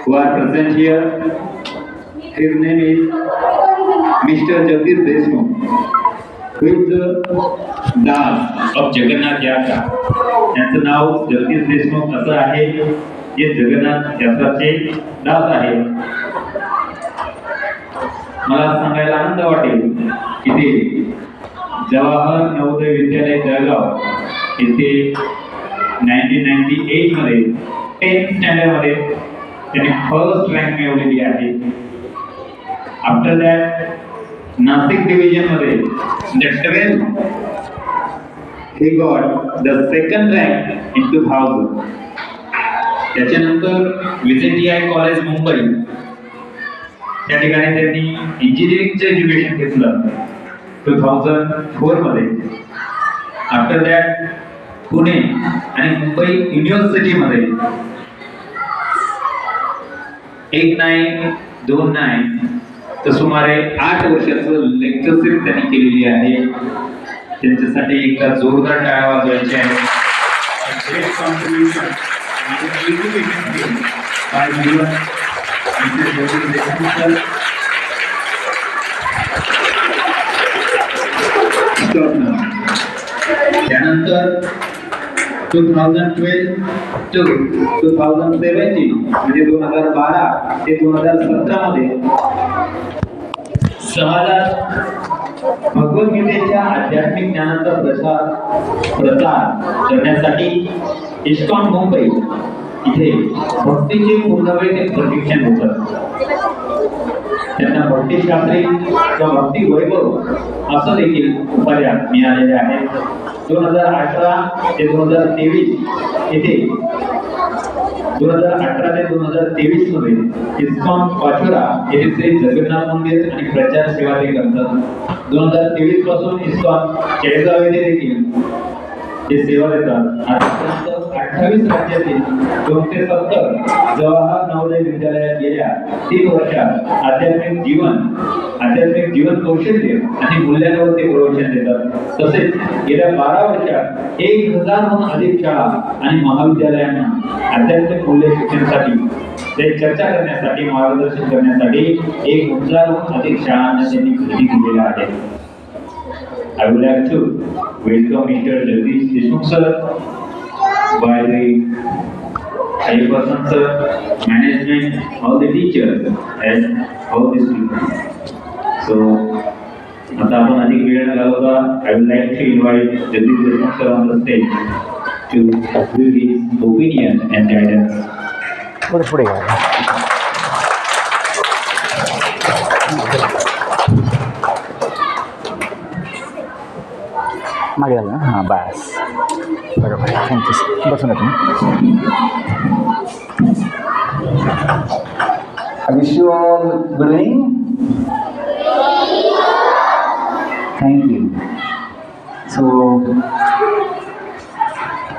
who are present here. His name is Mr. Jagdish Deshmukh, who is the Das of Jagannath यात्रा. त्यांचं नाव जगदीश देशमुख असं आहे, जे जगन्नाथ यात्राचे दास आहे. मला सांगायला आनंद वाटेल की ते जवाहर नवोदय विद्यालय जळगाव येथे 1998 मध्ये 10th स्टँडर्ड मध्ये त्यांनी फर्स्ट रँक मिळवलेली आहे. आफ्टर दॅट नाशिक डिव्हिजन मध्ये the 12th he got the second rank in 2000. त्याच्यानंतर VJTI कॉलेज मुंबई त्या ठिकाणी त्यांनी इंजिनिअरिंगचं एज्युकेशन घेतलं 2004 मध्ये. आफ्टर दॅट पुणे आणि मुंबई युनिव्हर्सिटीमध्ये 1929 तर सुमारे 8 वर्षाचं लेक्चरशिप त्यांनी केलेली आहे. त्यांच्यासाठी एकदा जोरदार टाळ्या वाजवायच्या आहेत. Great contribution bye given mister Jagdish Deshmukh sir. त्यानंतर 2012 to 2017 म्हणजे 2012 ते 2017 मध्ये समाजात भगवद्गीतेच्या आध्यात्मिक ज्ञानाचा प्रसार करण्यासाठी इस्कॉन मुंबई इथे भक्तीचे पूर्णवेळ ते प्रशिक्षण होतं. त्यांना भक्तिशास्त्री किंवा भक्ती वैभव असं देखील उपाध्या मिळालेले आहेत. 2018 ते 2023 येथे 2018 ते 2023 मध्ये इस्कॉन पाचोरा येथे श्री जगन्नाथ मंदिर आणि प्रचार सेवा ते करतात. 2023 पासून इस्कॉन केळगाव येथे देखील ते सेवा देतात. आतापर्यंत 28 राज्यातील 270 जवाहर नवोदय विद्यालयात गेल्या 3 वर्षात आध्यात्मिक जीवन कौशल्य आणि मूल्यांवर ते प्रवचन देतात. तसेच गेल्या 12 वर्षात 1000हून अधिक शाळा आणि महाविद्यालयांना आध्यात्मिक मूल्य शिक्षणासाठी ते चर्चा करण्यासाठी मार्गदर्शन करण्यासाठी 1000हून अधिक शाळांना त्यांनी भेटी दिलेल्या आहेत. I would like to welcome Mr. Jagdish Deshmukh sir by the higher person sir, management, all the teachers and all the students. So, आता आपण अधिक वेळ न घालवता I would like to invite Jagdish Deshmukh sir on the stage to give his opinion and guidance. पुढे मागे झालं ना. हां बस बरोबर. थँक्यू. बसून येतो. I wish you all good evening. Thank you. So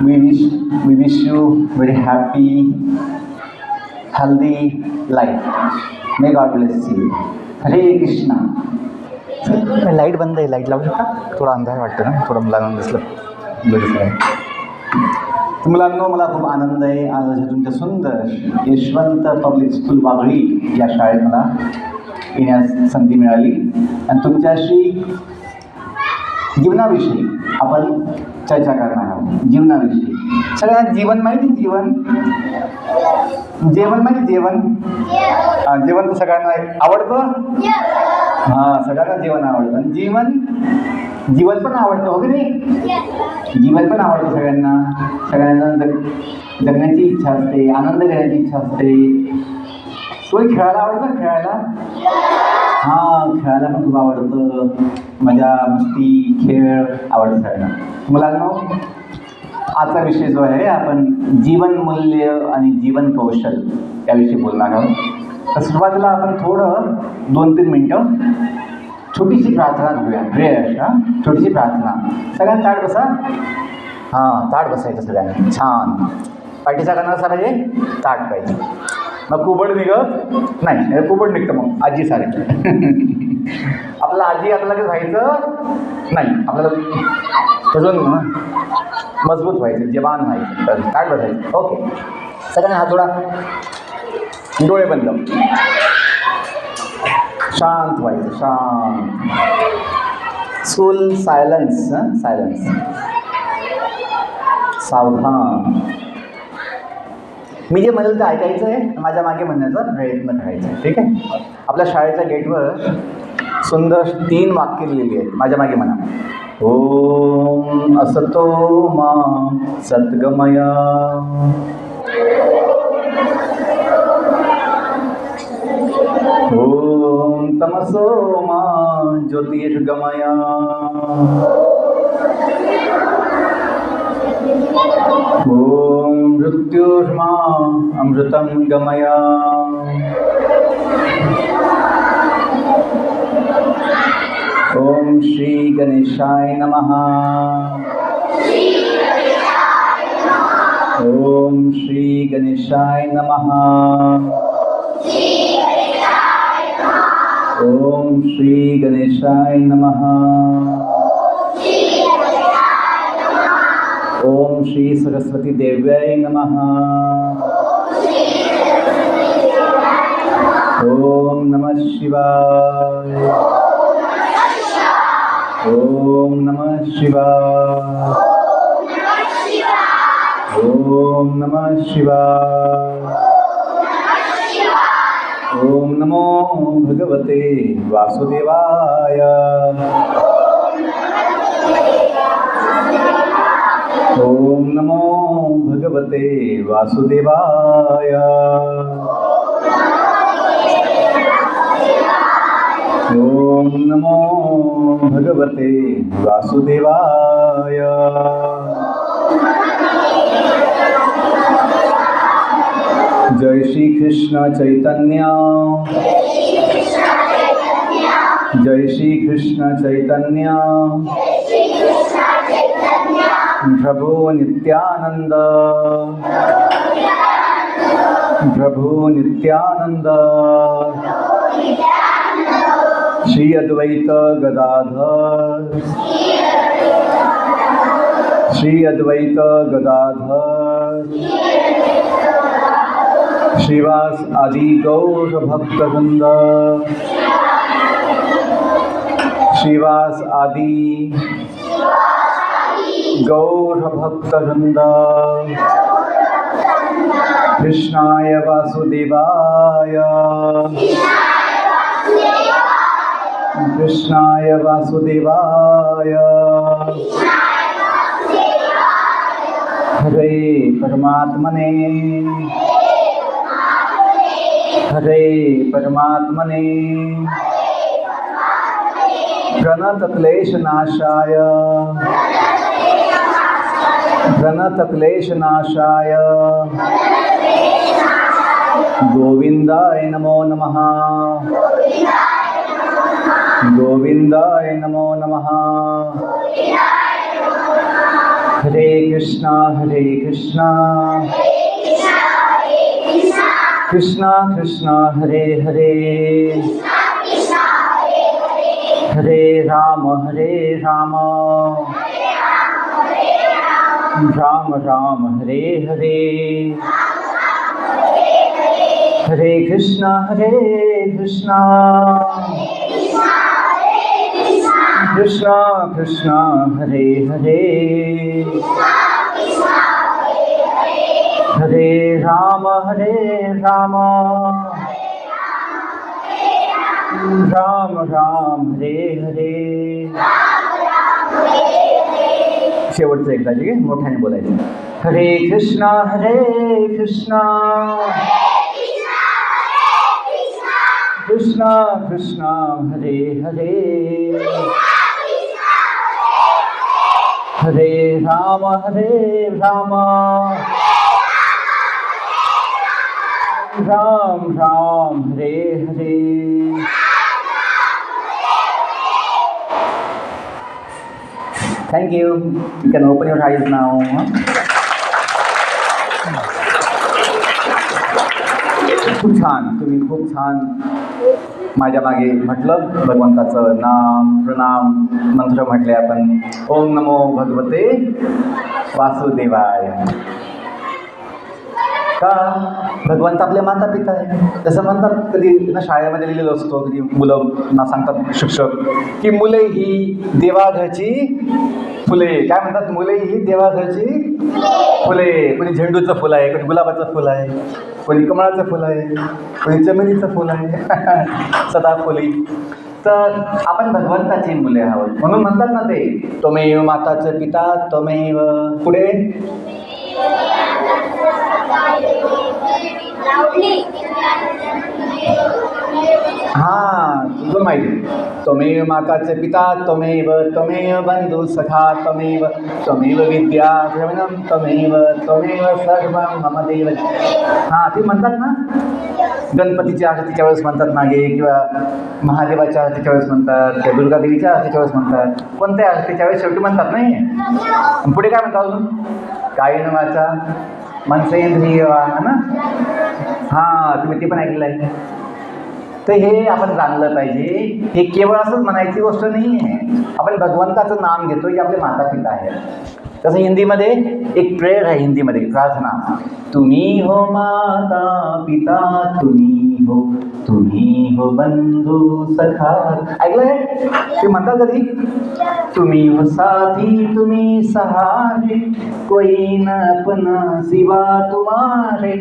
we wish you very happy, healthy life. May God bless you. Hare Krishna. Light बंद आहे. लाईट लावू शकता. थोडा अंधार वाटतं ना. थोडं मुलांना दिसलं बरं आहे. मुलांनो, मला खूप आनंद आहे आज तुमच्या सुंदर यशवंत पब्लिक स्कूल वाघळी या शाळेत मला येण्यास संधी मिळाली आणि तुमच्याशी जीवनाविषयी आपण चर्चा करणार आहोत. जीवनाविषयी सगळ्यांना जीवन माहिती. जेवण माहिती. जेवण तर सगळ्यांना आवडतं. हां, सगळ्यांना जेवण आवडतं आणि जीवन पण आवडतं, हो की नाही? जीवन पण आवडतं सगळ्यांना जगण्याची इच्छा असते, आनंद घेण्याची इच्छा असते. कोणी खेळायला आवडतं? हां, खेळायला पण खूप आवडतं. मजा मस्ती खेळ आवडतं सगळ्यांना. मुलांनो, आजचा विषय जो आहे आपण जीवन मूल्य आणि जीवन कौशल याविषयी बोलणार आहोत. तर सुरुवातीला आपण थोडं 2-3 मिनटं छोटीशी प्रार्थना करूया. प्रेयर. छोटीशी प्रार्थना. सगळ्यांना ताट बसा. हां, ताट बसायचं सगळ्यांनी छान. पाठीचा कणा असा पाहिजे, ताट पाहिजे. मग कुबड निघत नाही. कुबड निघतं मग आजीसारखं. आपल्याला आजी आपल्याला व्हायचं नाही. आपल्याला अजून मजबूत व्हायचं, जवान व्हायचं. तर ताट बसायचं. ओके. सगळ्यांना हात जोडा. डोळे बंद. शांत व्हायचं, शांत. फुल सायलन्स. सायलन्स. सावधान. मी जे म्हणेल ते ऐकायचं आहे, माझ्या मागे म्हणण्याचा प्रयत्न करायचा आहे. ठीक आहे. आपल्या शाळेच्या गेटवर सुंदर 3 वाक्य लिहिलेली आहेत. माझ्या मागे म्हणा. ओम असतो मा सद्गमय. ओम तमसो मा ज्योतिर्गमय. ओम मृत्युर्मा अमृतं गमय. ओम श्री गणेशाय नमः. ओम श्री गणेशाय नमः. ओम श्री गणेशाय नमः. ओम श्री सरस्वती देव्यै नमः. ओम नमः शिवाय. ओम नमः शिवाय. ओम नमः शिवाय. ओम नमो भगवते वासुदेवाय. ओम नमो भगवते वासुदेवाय. ओम नमो भगवते वासुदेवाय. जय श्री कृष्ण चैतन्य. जय श्री कृष्ण चैतन्य. प्रभु नित्यानंद. प्रभु नित्यानंद. श्री अद्वैत गदाधर. श्री अद्वैत गदाधर. श्रीवास आदि गौर भक्तवृंद. श्रीवास आदि गौर भक्तवृंद. कृष्णाय वासुदेवाय. कृष्णाय वासुदेवाय. हरे परमात्मने. हरे परमात्मने. प्रणतक्लेशनाशाय. प्रणतक्लेशनाशाय गोविंदाय नमो नमः. गोविंदाय नमो नमः. हरे कृष्णा कृष्णा कृष्णा हरे हरे. हरे राम राम राम हरे हरे. हरे कृष्णा कृष्णा कृष्णा हरे हरे. हरे राम राम राम हरे हरे. शेवटचं एकदा ठीक आहे, मोठ्याने बोलायचं. हरे कृष्णा कृष्णा कृष्णा हरे हरे. हरे Ram Ram Ram Hare Hare. Thank you. You can open your eyes now. खूप छान. तुम्ही खूप छान माझ्या मागे म्हटलं. भगवंताचं नाम प्रणाम मंत्र म्हटले आपण. ओम नमो भगवते वासुदेवाय. का भगवंत आपले माता पिता आहे. जसं म्हणतात कधी ना शाळेमध्ये लिहिलेलं असतो, कधी मुलं सांगतात शिक्षक की मुले ही देवाघरची फुले. काय म्हणतात? मुले ही देवाघरची फुले. कोणी झेंडूचं फुल आहे, कोणी गुलाबाचं फुल आहे, कोणी कमळाचं फुल आहे, कोणी चमेलीचं फुल आहे, सदाफुली. तर आपण भगवंताची मुले आहोत. म्हणून म्हणतात ना ते त्वमेव माताचं पिता त्वमेव पुढे तुझं माहिती त्वमेव माताचं पिता त्वमेव बंधू सखा त्वमेव विद्या त्वमेव सर्वं मम देव. ते म्हणतात ना गणपतीच्या आरतीच्या वेळेस म्हणतात मागे, किंवा महादेवाच्या आरतीच्या वेळेस म्हणतात, किंवा दुर्गादेवीच्या आरतीच्या वेळेस म्हणतात. कोणत्या आरतीच्या वेळेस शेवटी म्हणतात नाही. पुढे काय म्हणतात अजून? कायेन वाचा मनसेंद्रिय ना. तुम्ही ते पण ऐकलं आहे. तर हे आपण जाणलं पाहिजे. हे केवळ असंच म्हणायची गोष्ट नाही आहे. आपण भगवंताचं नाम घेतो जे आपले माता पिता आहेत. तसं हिंदीमध्ये एक प्रेयर आहे, हिंदीमध्ये प्रार्थना, तुम्ही हो माता पिता तुम्ही हो बंधू सखा. ऐकलंय? ते म्हणतात कधी? तुम्ही हो साथी तुम्ही सहारे कोई न अपना सिवा तुम्हारे.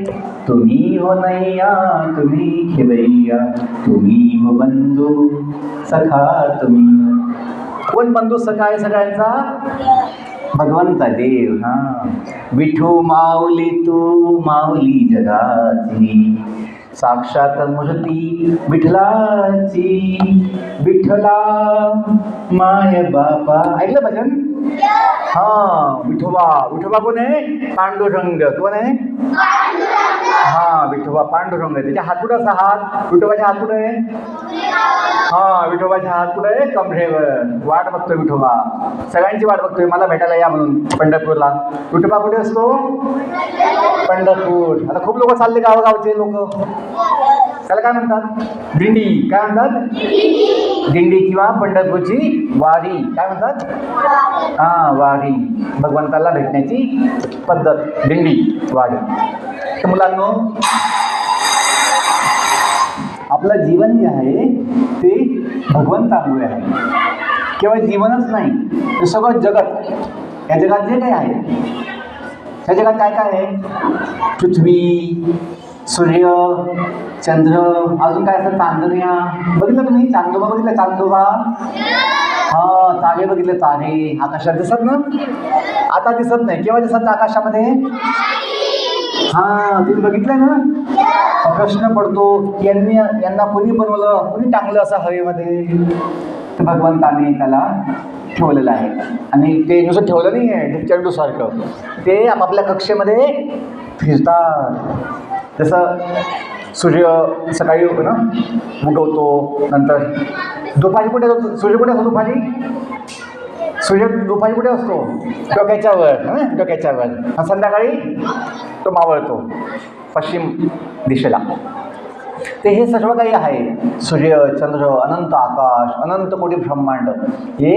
तुम्ही हो नैया तुम्ही खिवैया तुम्ही हो बंधू सखा तुम्ही. कोण बंधू सखा आहे सगळ्यांचा? भगवंत देव. विठू माऊली तू माऊली जगाची साक्षात मूर्ती विठ्ठलाची. विठ्ठला माय बापा. ऐकलं भजन? विठोबा कोण आहे? पांडुरंग. कोण आहे? विठोबा पांडुरंग. त्याच्या हात कुठं असा? हात विठोबाच्या हात कुठं आहे? विठोबाच्या हात कुठं आहे? कमरेवर. वाट बघतोय विठोबा, सगळ्यांची वाट बघतोय मला भेटायला या म्हणून पंढरपूरला. विठोबा कुठे असतो? पंढरपूर. आता खूप लोक चालले गावगावचे लोक. त्याला काय म्हणतात? दिंडी. काय म्हणतात? दिंडी किंवा पंढरपूरची वारी. काय म्हणतात? वारी. भगवंताला भेटण्याची पद्धत दिंडी वारी. तर मुलांनो, आपलं जीवन जे आहे ते भगवंतामुळे आहे. केवळ जीवनच नाही, ते सगळं जगत. या जगात जे काही आहे, या जगात काय काय आहे? पृथ्वी, सूर्य, चंद्र, अजून काय असतं? चांदण्या. बघितलं तुम्ही? चांदोबा बघितलं? चांदोबा. तारे बघितले? तारे आकाशात दिसत ना? आता दिसत नाही. केव्हा दिसत आकाशामध्ये? तुम्ही बघितलं ना? प्रश्न पडतो, यांना कोणी बनवलं, कोणी टाकलं असं हवेमध्ये? तर भगवंताने त्याला ठेवलेलं आहे. आणि ते नुसतं ठेवलं नाही आहे चेंडूसारखं. ते आपापल्या कक्षेमध्ये फिरतात. जसं सूर्य सकाळी ना उगवतो, नंतर दुपारी कुठे असतो? सूर्य कुठे असतो दुपारी? सूर्य दुपारी कुठे असतो? डोक्याच्यावर. संध्याकाळी तो मावळतो पश्चिम दिशेला. ते हे सर्व काही आहे, सूर्य, चंद्र, अनंत आकाश, अनंत कोटी ब्रह्मांड, हे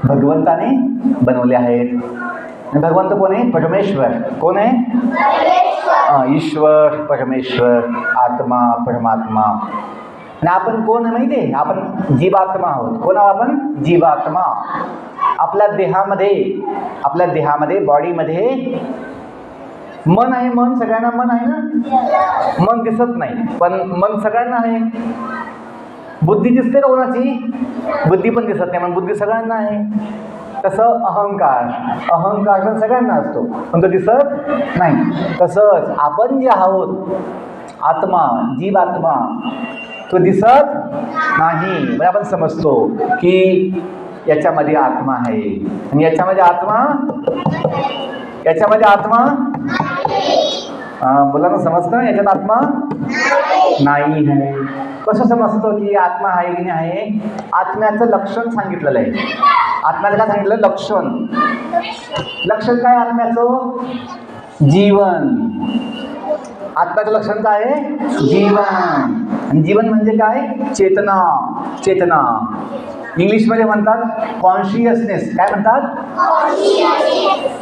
भगवंताने बनवले आहेत. भगवंत कोण आहे? परमेश्वर. कोण आहे? ईश्वर, परमेश्वर, आत्मा, परमात्मा. आणि आपण कोण आहे माहिती आहे? आपण जीवात्मा आहोत. कोण आहोत आपण? जीवात्मा. आपल्या देहामध्ये बॉडीमध्ये मन आहे. मन सगळ्यांना मन आहे ना? मन दिसत नाही, पण मन सगळ्यांना आहे. बुद्धी दिसते का कोणाची? बुद्धी पण दिसत नाही, पण बुद्धी सगळ्यांना आहे. तसं अहंकार पण सगळ्यांना असतो, पण तो दिसत नाही. तसंच आपण जे आहोत, आत्मा, जीवात्मा, तो दिसत नाही. म्हणजे आपण समजतो की याच्यामध्ये आत्मा आहे, आणि याच्यामध्ये आत्मा बोला ना, समजतं? याच्यात आत्मा नाही आहे. कसं समजतं की आत्मा आहे की नाही आहे? आत्म्याचं लक्षण सांगितलेलं आहे. आत्म्याचं काय सांगितलं? लक्षण काय आत्म्याचं? जीवन. आत्म्याचं लक्षण काय आहे? जीवन. आणि जीवन म्हणजे काय? चेतना. इंग्लिशमध्ये म्हणतात कॉन्शियसनेस. काय म्हणतात?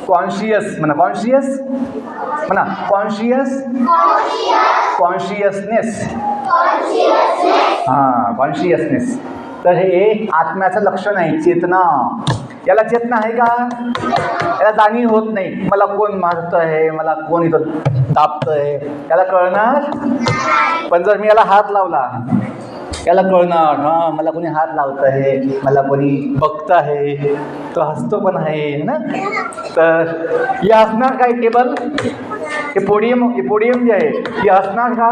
कॉन्शियस म्हणा. कॉन्शियस म्हणा. कॉन्शियसनेस. हां, कॉन्शियसनेस. तर हे आत्म्याचं लक्षण आहे, चेतना. याला चेतना आहे का? याला जाणीव होत नाही, मला कोण मारतं आहे, मला कोण इथं दाबतं आहे, याला कळणार. पण जर मी याला हात लावला, याला कळणार. हां, मला कोणी हात लावतं आहे, मला कोणी बघतं आहे, तो हसतो पण आहे ना. तर हे हसणार काय? टेबल, हे पोडियम जे आहे, हे हसणार का?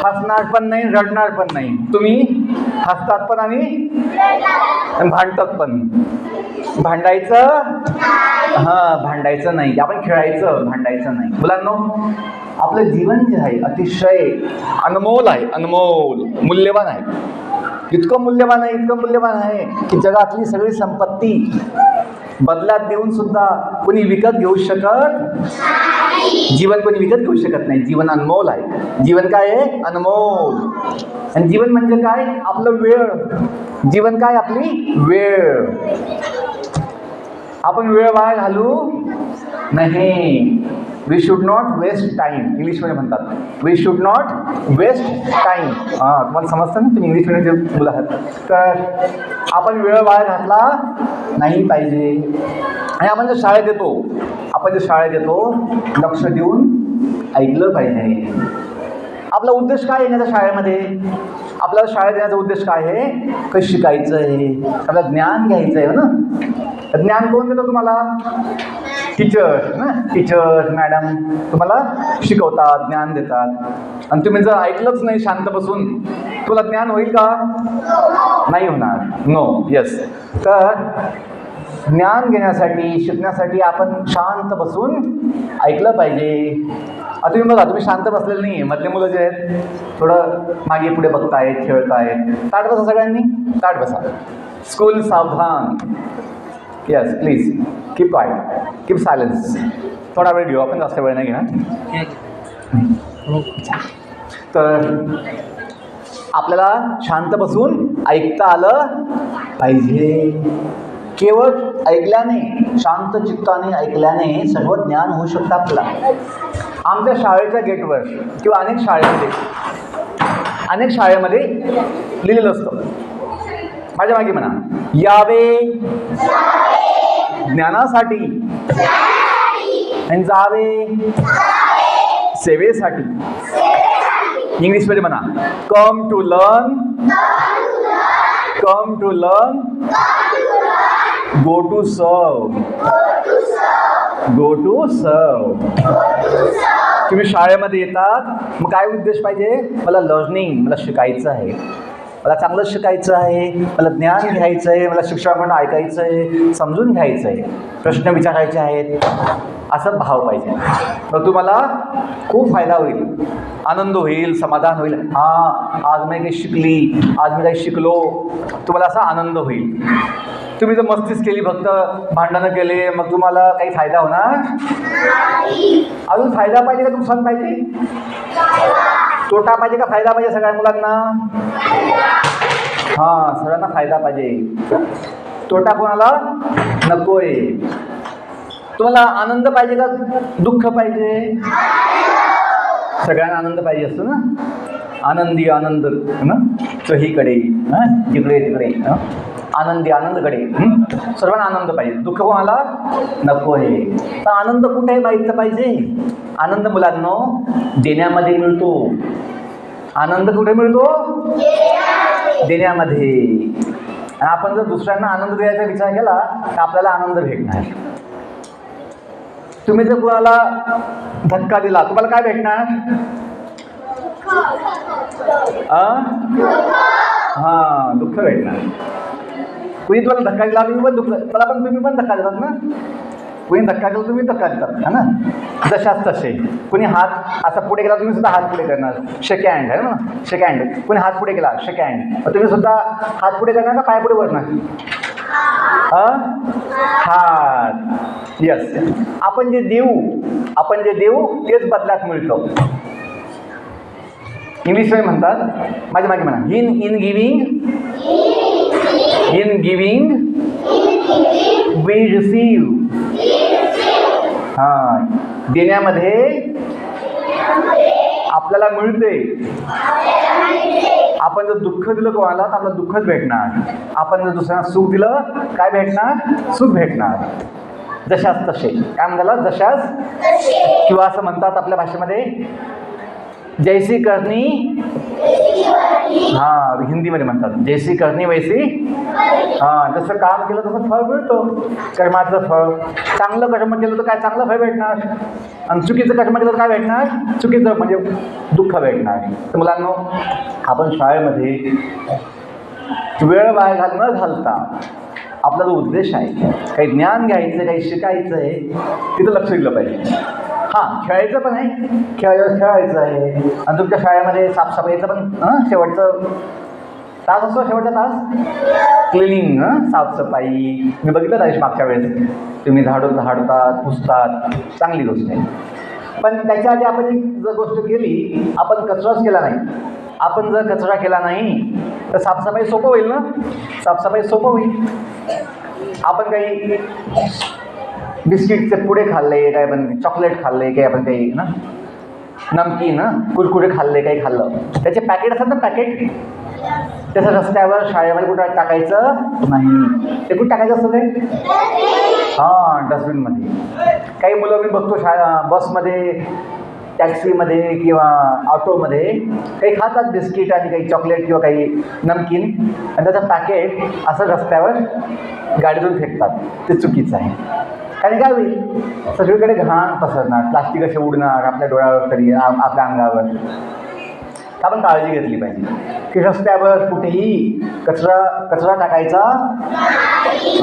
हसणार पण नाही, रडणार पण नाही. तुम्ही हसतात पण आणि भांडतात पण. भांडायचं? हां, भांडायचं नाही. आपण खेळायचं, भांडायचं नाही. मुलांनो, आपलं जीवन जे आहे अतिशय अनमोल आहे, अनमोल, मूल्यवान आहे. इतकं मूल्यवान आहे, इतकं मूल्यवान आहे की जगातली सगळी संपत्ती बदलात देऊन सुद्धा कोणी विकत घेऊ शकत, जीवन कोणी विकत घेऊ शकत नाही. जीवन अनमोल आहे. जीवन काय आहे? अनमोल. आणि जीवन म्हणजे काय? आपलं वेळ. जीवन काय? आपली वेळ. आपण वेळ वाया घालू नाही. We should not waste time. इंग्लिशमध्ये म्हणतात we should not waste time. हां, तुम्हाला समजतं ना, तुम्ही इंग्लिशमध्ये जे मुलं आहात. तर आपण वेळ वाया घातला नाही पाहिजे. आणि आपण जर शाळेत येतो, लक्ष देऊन ऐकलं पाहिजे. आपला उद्देश काय येण्याचा शाळेमध्ये? आपल्याला शाळेत येण्याचा उद्देश काय आहे? काही शिकायचं आहे, आपल्याला ज्ञान घ्यायचं आहे ना. ज्ञान कोण देतं तुम्हाला? टीचर्स ना. टीचर्स, मॅडम तुम्हाला शिकवतात, ज्ञान देतात. आणि तुम्ही जर ऐकलंच नाही शांत बसून, तुला ज्ञान होईल का? नाही होणार. नो. येस. तर ज्ञान घेण्यासाठी, शिकण्यासाठी आपण शांत बसून ऐकलं पाहिजे. आता तुम्ही बघा, तुम्ही शांत बसलेलं नाही आहे. मधले मुलं जे आहेत थोडं मागे पुढे बघतायत, खेळतायत. ताट बसा सगळ्यांनी, ताट बसा. स्कूल सावधान. Yes, please keep quiet, keep silence. थोडा वेळ घेऊ आपण, जास्त वेळ नाही घेणार. तर आपल्याला शांत बसून ऐकता आलं पाहिजे. केवळ ऐकल्याने, शांत चित्ताने ऐकल्याने सर्व ज्ञान होऊ शकतं आपल्याला. आमच्या शाळेच्या गेटवर किंवा अनेक शाळेमध्ये लिहिलेलं असतं, माझ्या मागे म्हणा, यावे ज्ञानासाठी आणि जावे सेवेसाठी. इंग्लिशमध्ये म्हणा, come to learn, come to learn, go to serve, go to सर्व. तुम्ही शाळेमध्ये येतात, मग काय उद्देश पाहिजे? मला लर्निंग, मला शिकायचं आहे, मला चांगलं शिकायचं आहे, मला ज्ञान घ्यायचं आहे, मला शिक्षकांकडून ऐकायचं आहे, समजून घ्यायचं आहे, प्रश्न विचारायचे आहेत, असं भाव पाहिजे. मग तुम्हाला खूप फायदा होईल, आनंद होईल, समाधान होईल. हां, आज मी काही शिकली, आज मी काही शिकलो, तुम्हाला असा आनंद होईल. तुम्ही जर मस्तीच केली, फक्त भांडणं केले, मग तुम्हाला काही फायदा होणार? अजून फायदा पाहिजे का नुकसान पाहिजे? तोटा पाहिजे का फायदा पाहिजे सगळ्या मुलांना? हां, सगळ्यांना फायदा पाहिजे. तोटा कोणाला नको आहे. तुम्हाला आनंद पाहिजे का दुःख पाहिजे? सगळ्यांना आनंद पाहिजे असतो ना. आनंदी आनंद ना, चहीकडे, जिकडे तिकडे, आनंदी आनंदकडे. सर्वांना आनंद पाहिजे, दुःख कोणाला नको आहे. तर आनंद कुठे माहीत पाहिजे? आनंद मुलांनो देण्यामध्ये मिळतो. आनंद कुठे मिळतो? देण्यामध्ये. आणि आपण जर दुसऱ्यांना आनंद द्यायचा विचार केला तर आपल्याला आनंद भेटणार. तुम्ही जर कोणाला धक्का दिला, तुम्हाला काय भेटणार? हां, दुःख भेटणार. कुणी तुम्हाला धक्का दिला, तुम्ही पण दुःख, तुम्ही पण धक्का देतात ना. कुणी धक्का दिला, तुम्ही धक्का देतात, है ना. जशाच तसे. कुणी हात असा पुढे गेला, तुम्ही सुद्धा हात पुढे करणार. शेक हँड आहे ना, शेक हँड. कुणी हात पुढे गेला, शेक हँड. तुम्ही सुद्धा हात पुढे करणार का पाय पुढे वरणार? हात. यस. आपण जे देऊ तेच बदलात मिळतं. इंग्लिशमध्ये म्हणतात, माझ्या मागे म्हणा, in giving in giving we receive. हां, देण्यामध्ये आपल्याला मिळते. आपण जर दुःख दिलं कोणाला तर आपल्याला दुःखच भेटणार. आपण जर दुसऱ्यांना सुख दिलं काय भेटणार? सुख भेटणार. जशास तसे, काय म्हणतात? जशास, किंवा असं म्हणतात आपल्या भाषेमध्ये जैसी करणी. हां, हिंदीमध्ये म्हणतात जैसी करणी वैसी. हां, जसं काम केलं तसं फळ मिळतो. कर्माचं फळ. चांगलं कर्म केलं तर काय चांगलं फळ भेटणार, आणि चुकीचं कर्म केलं तर काय भेटणार? चुकीचं म्हणजे दुःख भेटणार. तर मुलांनो, आपण शाळेमध्ये वेळ वाया न घालता आपला जो उद्देश आहे, काही ज्ञान घ्यायचं, काही शिकायचं आहे, तिथं लक्ष दिलं पाहिजे. हां, खेळायचं पण आहे, खेळायचं आहे. आणि तुमच्या शाळेमध्ये साफसफाईचं पण शेवटचं तास असतो. शेवटचा तास क्लिनिंग, साफसफाई. मी बघितलं आहे मागच्या वेळेस तुम्ही झाडतात, पुसतात, चांगली गोष्ट आहे. पण त्याच्या आधी आपण एक जर गोष्ट केली, आपण कचराच केला नाही. आपण जर कचरा केला नाही तर साफसफाई सोपं होईल ना. साफसफाई सोपं होईल. आपण काही बिस्किटचे पुडे खाल्ले, काय आपण चॉकलेट खाल्ले, काही आपण काही ना नमकीन कुरकुरे खाल्ले, काही खाल्लं, त्याचे पॅकेट असतात ना, पॅकेट, त्याचं रस्त्यावर शाळेमध्ये कुठं टाकायचं नाही. ते कुठं टाकायचं असतं ते? हां, डस्टबिनमध्ये. काही मुलं मी बघतो बसमध्ये, टॅक्सीमध्ये किंवा ऑटोमध्ये काही खातात बिस्किट आणि काही चॉकलेट किंवा काही नमकीन, आणि त्याचं पॅकेट असं रस्त्यावर गाडीतून फेकतात. ते चुकीचं आहे. कारण काय होईल? सगळीकडे घाण पसरणार, प्लास्टिक असे उडणार आपल्या डोळ्यावर, तरी आपल्या अंगावर. आपण काळजी घेतली पाहिजे की रस्त्यावर कुठेही कचरा टाकायचा.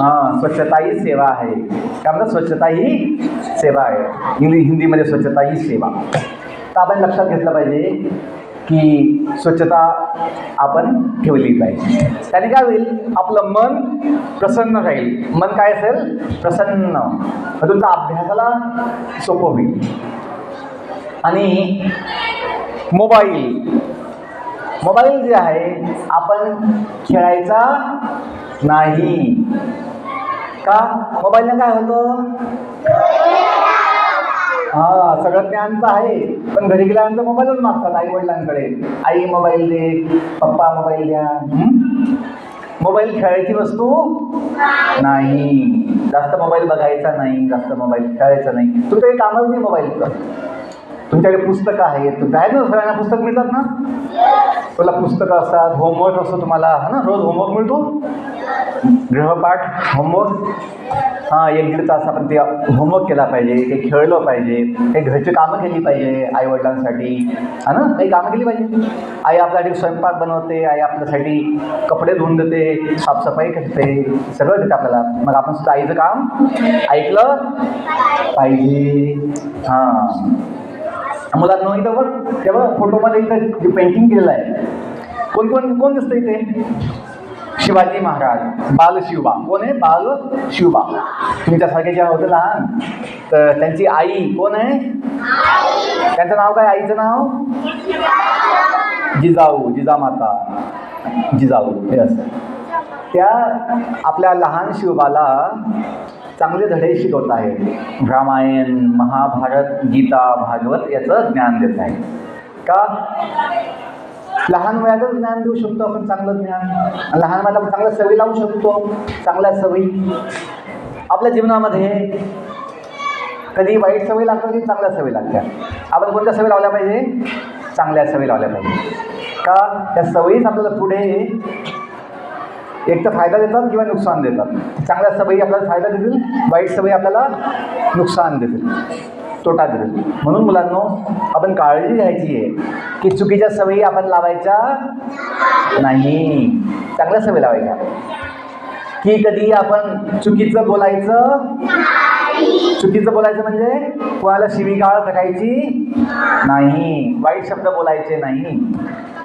हां, स्वच्छता ही सेवा आहे. काय म्हणतात? स्वच्छता ही सेवा आहे. हिंदीमध्ये स्वच्छता ही सेवा. तर आपण लक्षात घेतलं पाहिजे की स्वच्छता आपण ठेवली पाहिजे. त्याने काय होईल? आपलं मन प्रसन्न राहील. मन काय असेल? प्रसन्न. तुमचा अभ्यासाला सोपं होईल. आणि मोबाईल जे आहे आपण खेळायचा नाही. का? मोबाईलनं काय होतं? हां, सगळं ज्ञान तर आहे, पण घरी गेल्यानंतर मोबाईलच मागतात आई वडिलांकडे. आई मोबाईल दे, पप्पा मोबाईल द्या. मोबाईल खेळायची वस्तू नाही. जास्त मोबाईल बघायचा नाही, जास्त मोबाईल खेळायचा नाही. तुमचं काही कामच नाही मोबाईलचं. तुमच्याकडे पुस्तकं आहेत, आहेत ना, सगळ्यांना पुस्तक मिळतात ना. तुला पुस्तकं असतात, होमवर्क असतो तुम्हाला, हा ना, रोज होमवर्क मिळतो, गृहपाठ होमवर्क. हां, 1-1.5 तास आपण ते होमवर्क केला पाहिजे, काही खेळलं पाहिजे, काही घरची कामं केली पाहिजे आईवडिलांसाठी, हा ना, काही कामं केली पाहिजे. आई आपल्यासाठी स्वयंपाक बनवते, आई आपल्यासाठी कपडे धुवून देते, साफसफाई करते, सगळं देते आपल्याला. मग आपण सुद्धा आईचं काम ऐकलं पाहिजे. हां, मुलांनो, इथं बघ, तेव्हा फोटोमध्ये इथं जे पेंटिंग केलेलं आहे, कोण दिसतं इथे? शिवाजी महाराज, बालशिवबा. कोण आहे? बालशिवबा. तुमच्यासारखे जेव्हा होते लहान, तर त्यांची आई कोण आहे? त्यांचं नाव काय? आईचं नाव जिजाऊ, जिजामाता, जिजाऊ हे असं. त्या आपल्या लहान शिवबाला चांगले धडे शिकवत आहेत. रामायण, महाभारत, गीता, भागवत याचं ज्ञान देत आहे. का? लहान वयातच ज्ञान देऊ शकतो आपण, चांगलं ज्ञान. लहान वयात आपण चांगल्या सवयी लावू शकतो, चांगल्या सवयी. आपल्या जीवनामध्ये कधी वाईट सवयी लागतात, कधी चांगल्या सवयी लागतात. आपण कोणत्या सवयी लावल्या पाहिजे? चांगल्या सवयी लावल्या पाहिजे. का? त्या सवयीच आपल्याला पुढे एक तर फायदा देतात किंवा नुकसान देतात. चांगल्या सवयी आपल्याला फायदा देतील, वाईट सवयी आपल्याला नुकसान देतील, तोटा देतील. म्हणून मुलांनो, आपण काळजी घ्यायची आहे की चुकीच्या सवयी आपण लावायच्या नाही, चांगल्या सवयी लावायच्या. की कधी आपण चुकीचं बोलायचं म्हणजे कोणाला शिवीगाळ करायची नाही, वाईट शब्द बोलायचे नाही.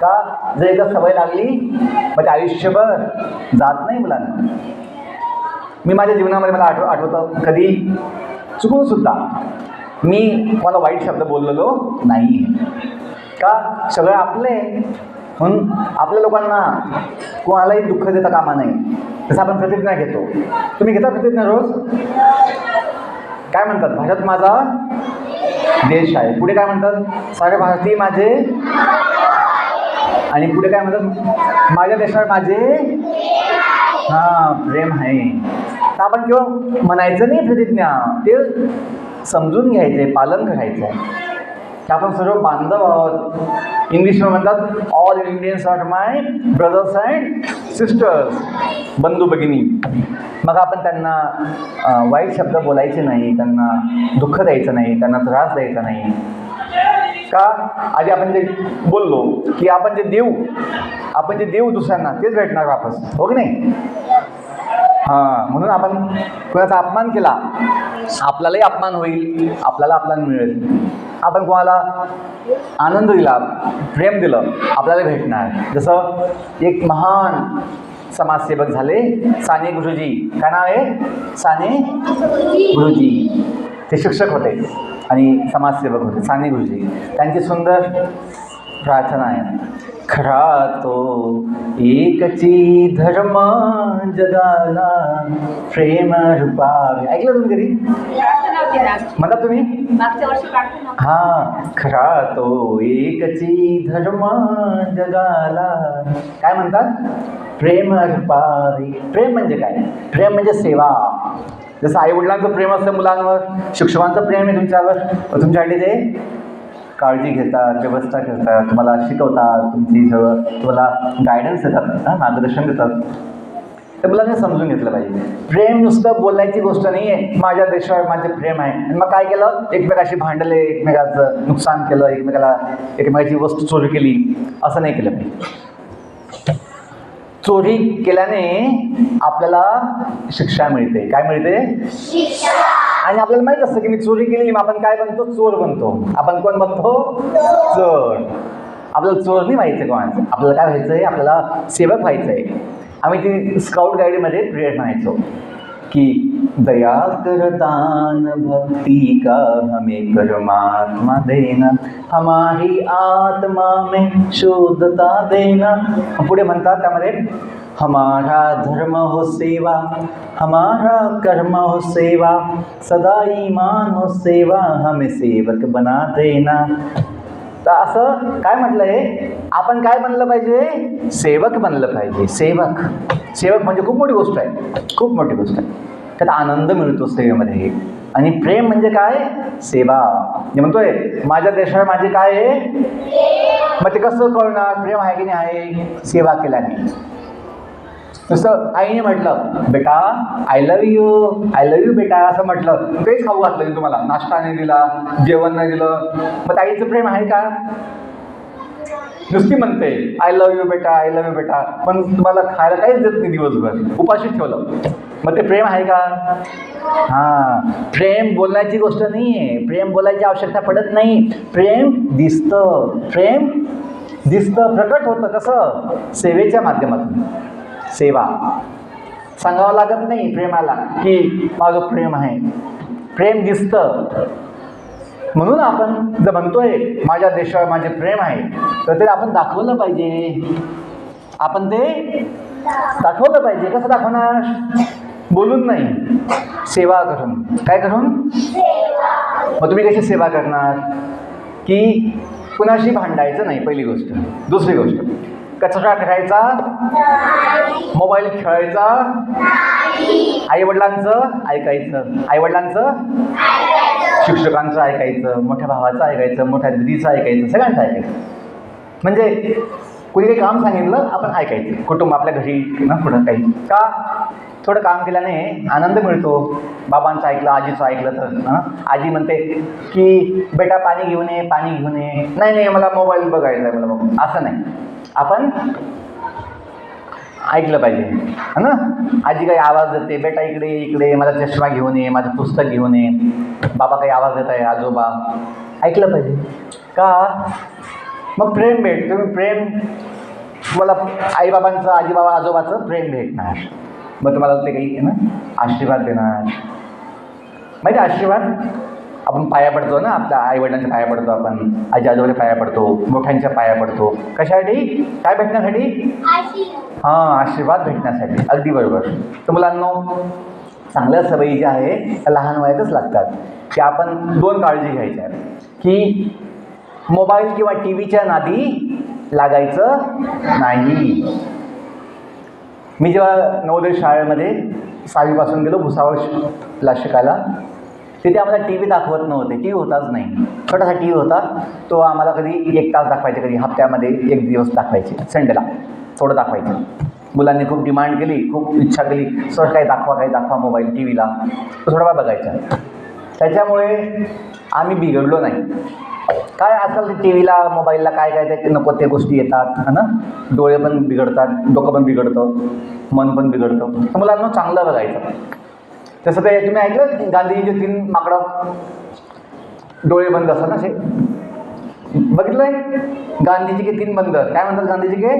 का? जर एकदा सवय लागली मग ते आयुष्यभर जात नाही मुलांना. मी माझ्या जीवनामध्ये मला आठवतं कधी चुकून सुद्धा मी मला वाईट शब्द बोललेलो नाही. का? सगळं आपले, म्हणून आपल्या लोकांना कोणालाही दुःख देता कामा नाही. जसं आपण प्रतिज्ञा घेतो. तुम्ही घेता प्रतिज्ञा रोज? काय म्हणतात? भारत माझा देश आहे. पुढे काय म्हणतात? सारे भारतीय माझे. आणि पुढे काय म्हणतात? माझ्या देशावर माझे प्रेम आहे. तर आपण केवळ म्हणायचं नाही प्रतिज्ञा, ते समजून घ्यायचे, पालन करायचं आहे. की आपण सर्व बांधव आहोत. इंग्लिशमध्ये म्हणतात all Indians are my brothers and sisters, बंधू भगिनी. मग आपण त्यांना वाईट शब्द बोलायचे नाही, त्यांना दुःख द्यायचं नाही, त्यांना त्रास द्यायचा नाही. का? आधी आपण जे बोललो की आपण जे देऊ दुसऱ्यांना तेच भेटणार वापस, हो की नाही? म्हणून आपण कोणाचा अपमान केला, आपल्यालाही अपमान होईल, आपल्याला अपमान मिळेल. आपण कोणाला आनंद दिला, प्रेम दिलं, आपल्याला भेटणार. जसं एक महान समाजसेवक झाले साने गुरुजी. काय नाव आहे? साने गुरुजी. ते शिक्षक होते आणि समाजसेवक होते, साने गुरुजी. त्यांची सुंदर प्रार्थना आहे, खरा तो एकची धर्म जगाला प्रेम रूपावे. ऐकलं तुम्ही कधी? म्हणता तुम्ही? खरा तो एकची धर्म जगाला काय म्हणतात? प्रेम रूपावे. प्रेम म्हणजे काय? प्रेम म्हणजे सेवा. जसं आईवडिलांचं प्रेम असतं मुलांवर, शिक्षकांचं प्रेम आहे तुमच्यावर, तुमच्यासाठी ते काळजी घेतात, व्यवस्था करतात, तुम्हाला शिकवतात, तुमची सगळं तुम्हाला गायडन्स देतात, मार्गदर्शन देतात. तर मुलांनी समजून घेतलं पाहिजे. प्रेम नुसतं बोलायची गोष्ट नाही आहे. माझ्या देशावर माझे प्रेम आहे आणि मग काय केलं? एकमेकाशी भांडले, एकमेकाचं नुकसान केलं, एकमेकाची वस्तू चोरी केली, असं नाही केलं पाहिजे. चोरी केल्याने आपल्याला शिक्षा मिळते. काय मिळते? आणि आपल्याला माहीत असतं की मी चोरी केली, मग आपण काय बनतो? चोर बनतो. आपण कोण बनतो? चोर. आपल्याला चोर नाही व्हायचं कोणाचं, आपल्याला काय व्हायचं आहे? आपल्याला सेवक व्हायचं आहे. आम्ही ती स्काउट गाईडमध्ये प्रेयर म्हणायचो की दया कर दान भक्ति का हमें परमात्मा देना, हमारी आत्मा में शुद्धता देना. पुढे म्हणतात त्यामध्ये, हमारा धर्म हो सेवा, हमारा कर्म हो सेवा, सदा ईमान हो सेवा, हमें सेवक बना देना. तर असं काय म्हटलं आहे? आपण काय बनलं पाहिजे? सेवक बनलं पाहिजे. सेवक म्हणजे खूप मोठी गोष्ट आहे, खूप मोठी गोष्ट आहे. त्यात आनंद मिळतो सेवेमध्ये. आणि प्रेम म्हणजे काय? सेवा. मी म्हणतोय माझ्या देशावर माझे काय आहे? मग ते कसं कळणार प्रेम आहे की नाही आहे? सेवा केल्याने. तसं आईने म्हटलं, बेटा आय लव्ह यू बेटा, असं म्हटलं, तेच खाऊ घातलं तुम्हाला, नाश्ता नाही दिला, जेवण नाही दिलं, मग आईचं प्रेम आहे का? नुसती म्हणते आय लव्ह यू बेटा, पण तुम्हाला खायला काहीच देत नाही, दिवसभर उपाशीच ठेवलं, मग ते प्रेम आहे का? प्रेम बोलण्याची गोष्ट नाही आहे. प्रेम बोलायची आवश्यकता पडत नाही. प्रेम दिसतं, प्रकट होतं. कसं? सेवेच्या माध्यमातून. सेवा सांगावं लागत नाही प्रेमाला की माझं प्रेम आहे. प्रेम दिसतं. म्हणून आपण जर म्हणतोय माझ्या देशावर माझे प्रेम आहे, तर ते आपण दाखवलं पाहिजे. आपण ते दाखवलं पाहिजे. कसं दाखवणार? बोलून नाही, सेवा करून. काय करून? मग तुम्ही कशी सेवा करणार? की कुणाशी भांडायचं नाही, पहिली गोष्ट. दुसरी गोष्ट, कचरा करायचा, मोबाईल खेळायचा, आईवडिलांचं ऐकायचं, शिक्षकांचं ऐकायचं, मोठ्या भावाचं ऐकायचं, मोठ्या दिदीचं ऐकायचं, सगळ्यांचं ऐकायचं. म्हणजे कुणी काही काम सांगितलं आपण ऐकायचं. कुटुंब आपल्या घरी ना पुढं काही का थोडं काम केल्याने आनंद मिळतो. बाबांचं ऐकलं, आजीचं ऐकलं तर आजी म्हणते की बेटा पाणी घेऊन ये. नाही मला मोबाईल बघायचा आहे, मला बघून. असं नाही, आपण ऐकलं पाहिजे, है ना. आजी काही आवाज देते, बेटा इकडे मला चष्मा घेऊन ये, माझं पुस्तक घेऊन ये. बाबा काही आवाज देत आहे, आजोबा, ऐकलं पाहिजे. का? मग प्रेम भेटतो. तुम्हाला आईबाबांचं, आजोबाचं प्रेम भेटणार. मग तुम्हाला ते काही ना आशीर्वाद देणार. माहिती आशीर्वाद? आपण पाया पडतो ना, आपल्या आईवडिलांच्या पाया पडतो, आपण आजी आजोबाच्या पाया पडतो, मोठ्यांच्या पाया पडतो. कशासाठी? काय भेटण्यासाठी? हां, आशीर्वाद भेटण्यासाठी. अगदी बरोबर. तर मुलांनो, चांगल्या सवयी ज्या आहे त्या लहान वयातच लागतात. की आपण दोन काळजी घ्यायच्या की मोबाईल किंवा टी व्हीच्या नादी लागायचं नाही. मी जेव्हा नवोदय शाळेमध्ये 6वीपासून गेलो भुसावळला शिकायला, तिथे आम्हाला टी व्ही दाखवत नव्हते. टी व्ही होताच नाही. छोटासा टी व्ही होता, तो आम्हाला कधी 1 तास दाखवायचे, कधी हप्त्यामध्ये 1 दिवस दाखवायचे, संडेला थोडं दाखवायचं. मुलांनी खूप डिमांड केली, खूप इच्छा केली, सर काही दाखवा मोबाईल टी व्हीला, तो थोडा वेळ बघायचा. त्याच्यामुळे आम्ही बिघडलो नाही. काय आजकाल टी व्हीला मोबाईलला काय काय ते नको ते गोष्टी येतात है ना, डोळे पण बिघडतात, डोकं पण बिघडतं, मन पण बिघडतं. तर मुलांना चांगलं बघायचं. तसं ते तुम्ही ऐकलं गांधीजीचे 3 माकडं डोळे बंद असतात ना, असे बघितलंय? गांधीजी के 3 बंदर. काय म्हणतात गांधीजी के?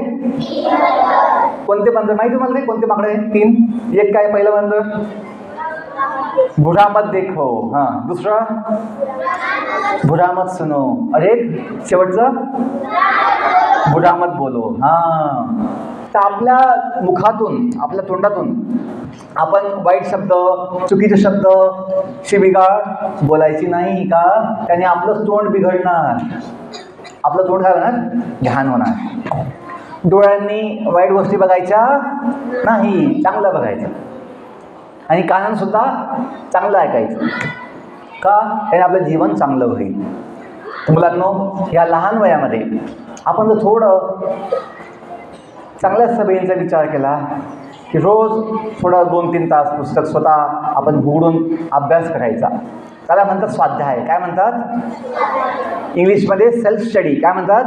कोणते बंदर माहिती तुम्हाला? ते कोणते माकडे 3? एक काय पहिलं बंदर? बुरा मत देखो. हां, दुसरा बुरा मत सुनो. अरे शेवटचं बुरा मत बोलो. हां, तर आपल्या मुखातून, आपल्या तोंडातून आपण वाईट शब्द, चुकीचे शब्द, शिवीगाळ बोलायची नाही. का? त्याने आपलं तोंड बिघडणार. आपलं तोंड काय होणार? घाण होणार. डोळ्यांनी वाईट गोष्टी बघायच्या नाही, चांगलं बघायचं. आणि कानांसुद्धा चांगलं ऐकायचं. का? त्याने आपलं जीवन चांगलं होईल. मुलांनो, या लहान वयामध्ये आपण जर थोडं चांगल्या सवयींचा विचार केला की रोज थोडं 2-3 तास पुस्तक स्वतः आपण उघडून अभ्यास करायचा. त्याला म्हणतात स्वाध्याय. काय म्हणतात इंग्लिशमध्ये? Self study. काय म्हणतात?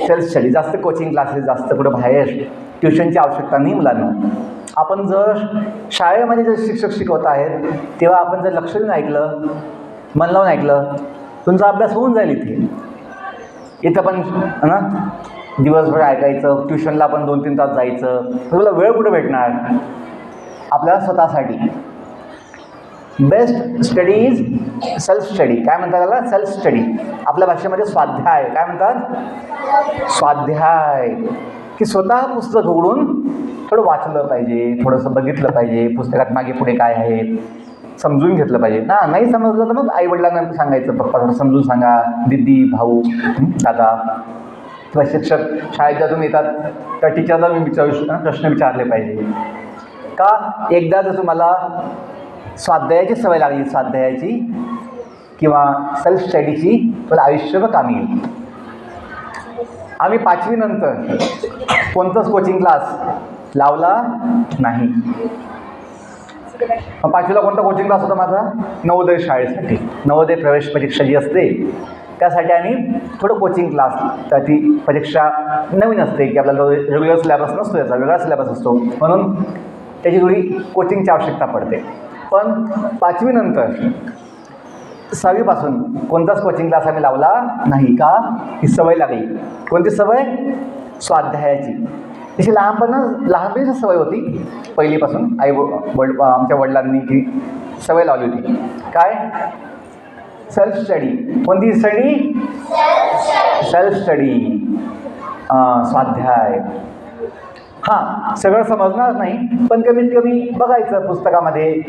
Self study. जास्त कोचिंग क्लासेस, जास्त कुठं बाहेर ट्युशनची आवश्यकता नाही मुलांना. आपण जर शाळेमध्ये जर शिक्षक शिकवत आहेत तेव्हा आपण जर लक्ष देऊन ऐकलं, मन लावून ऐकलं, तुमचा अभ्यास होऊन जाईल. इथं पण ना दिवसभर ऐकायचं, ट्युशनला पण 2-3 तास जायचं, तुला वेळ कुठं भेटणार आपल्याला स्वतःसाठी? Best study is self study. काय म्हणतात त्याला? Self study. आपल्या भाषेमध्ये स्वाध्याय. काय म्हणतात? स्वाध्याय. की स्वतः पुस्तक उघडून थोडं वाचलं पाहिजे, थोडंसं बघितलं पाहिजे, पुस्तकात मागे पुढे काय आहे समजून घेतलं पाहिजे ना. नाही समजलं तर मग आईवडिलांना सांगायचं, पप्पा थोडं समजून सांगा, दीदी, भाऊ, दादा किंवा शिक्षक शाळेत ज्यातून येतात त्या टीचरला मी प्रश्न विचारले पाहिजे. का? एकदा जर तुम्हाला स्वाध्यायाची सवय लागली, स्वाध्यायाची किंवा सेल्फ स्टडीची, तुला आयुष्यभर कामी येईल. आम्ही 5वी नंतर कोणताच कोचिंग क्लास लावला नाही. 5वीला कोणता कोचिंग क्लास होता माझा? नवोदय शाळेसाठी. नवोदय प्रवेश परीक्षा जी असते त्यासाठी आम्ही थोडं कोचिंग क्लास, तर ती परीक्षा नवीन असते की आपल्याला रेग्युलर सिलेबस नसतो, याचा वेगळा सिलेबस असतो, म्हणून त्याची थोडी कोचिंगची आवश्यकता पडते. पण 5वी नंतर 6वीपासून कोणताच कोचिंग क्लास आम्ही लावला नाही. का? ही सवय लागली. कोणती सवय? स्वाध्यायाची. तशी लहानपणीची सवय होती पहिलीपासून. आमच्या वडिलांनी ती सवय लावली होती. काय? Self study. कोणती स्टडी? Self study. स्वाध्याय. हां, सगळं समजणार नाही, पण कमीत कमी बघायचं पुस्तकामध्ये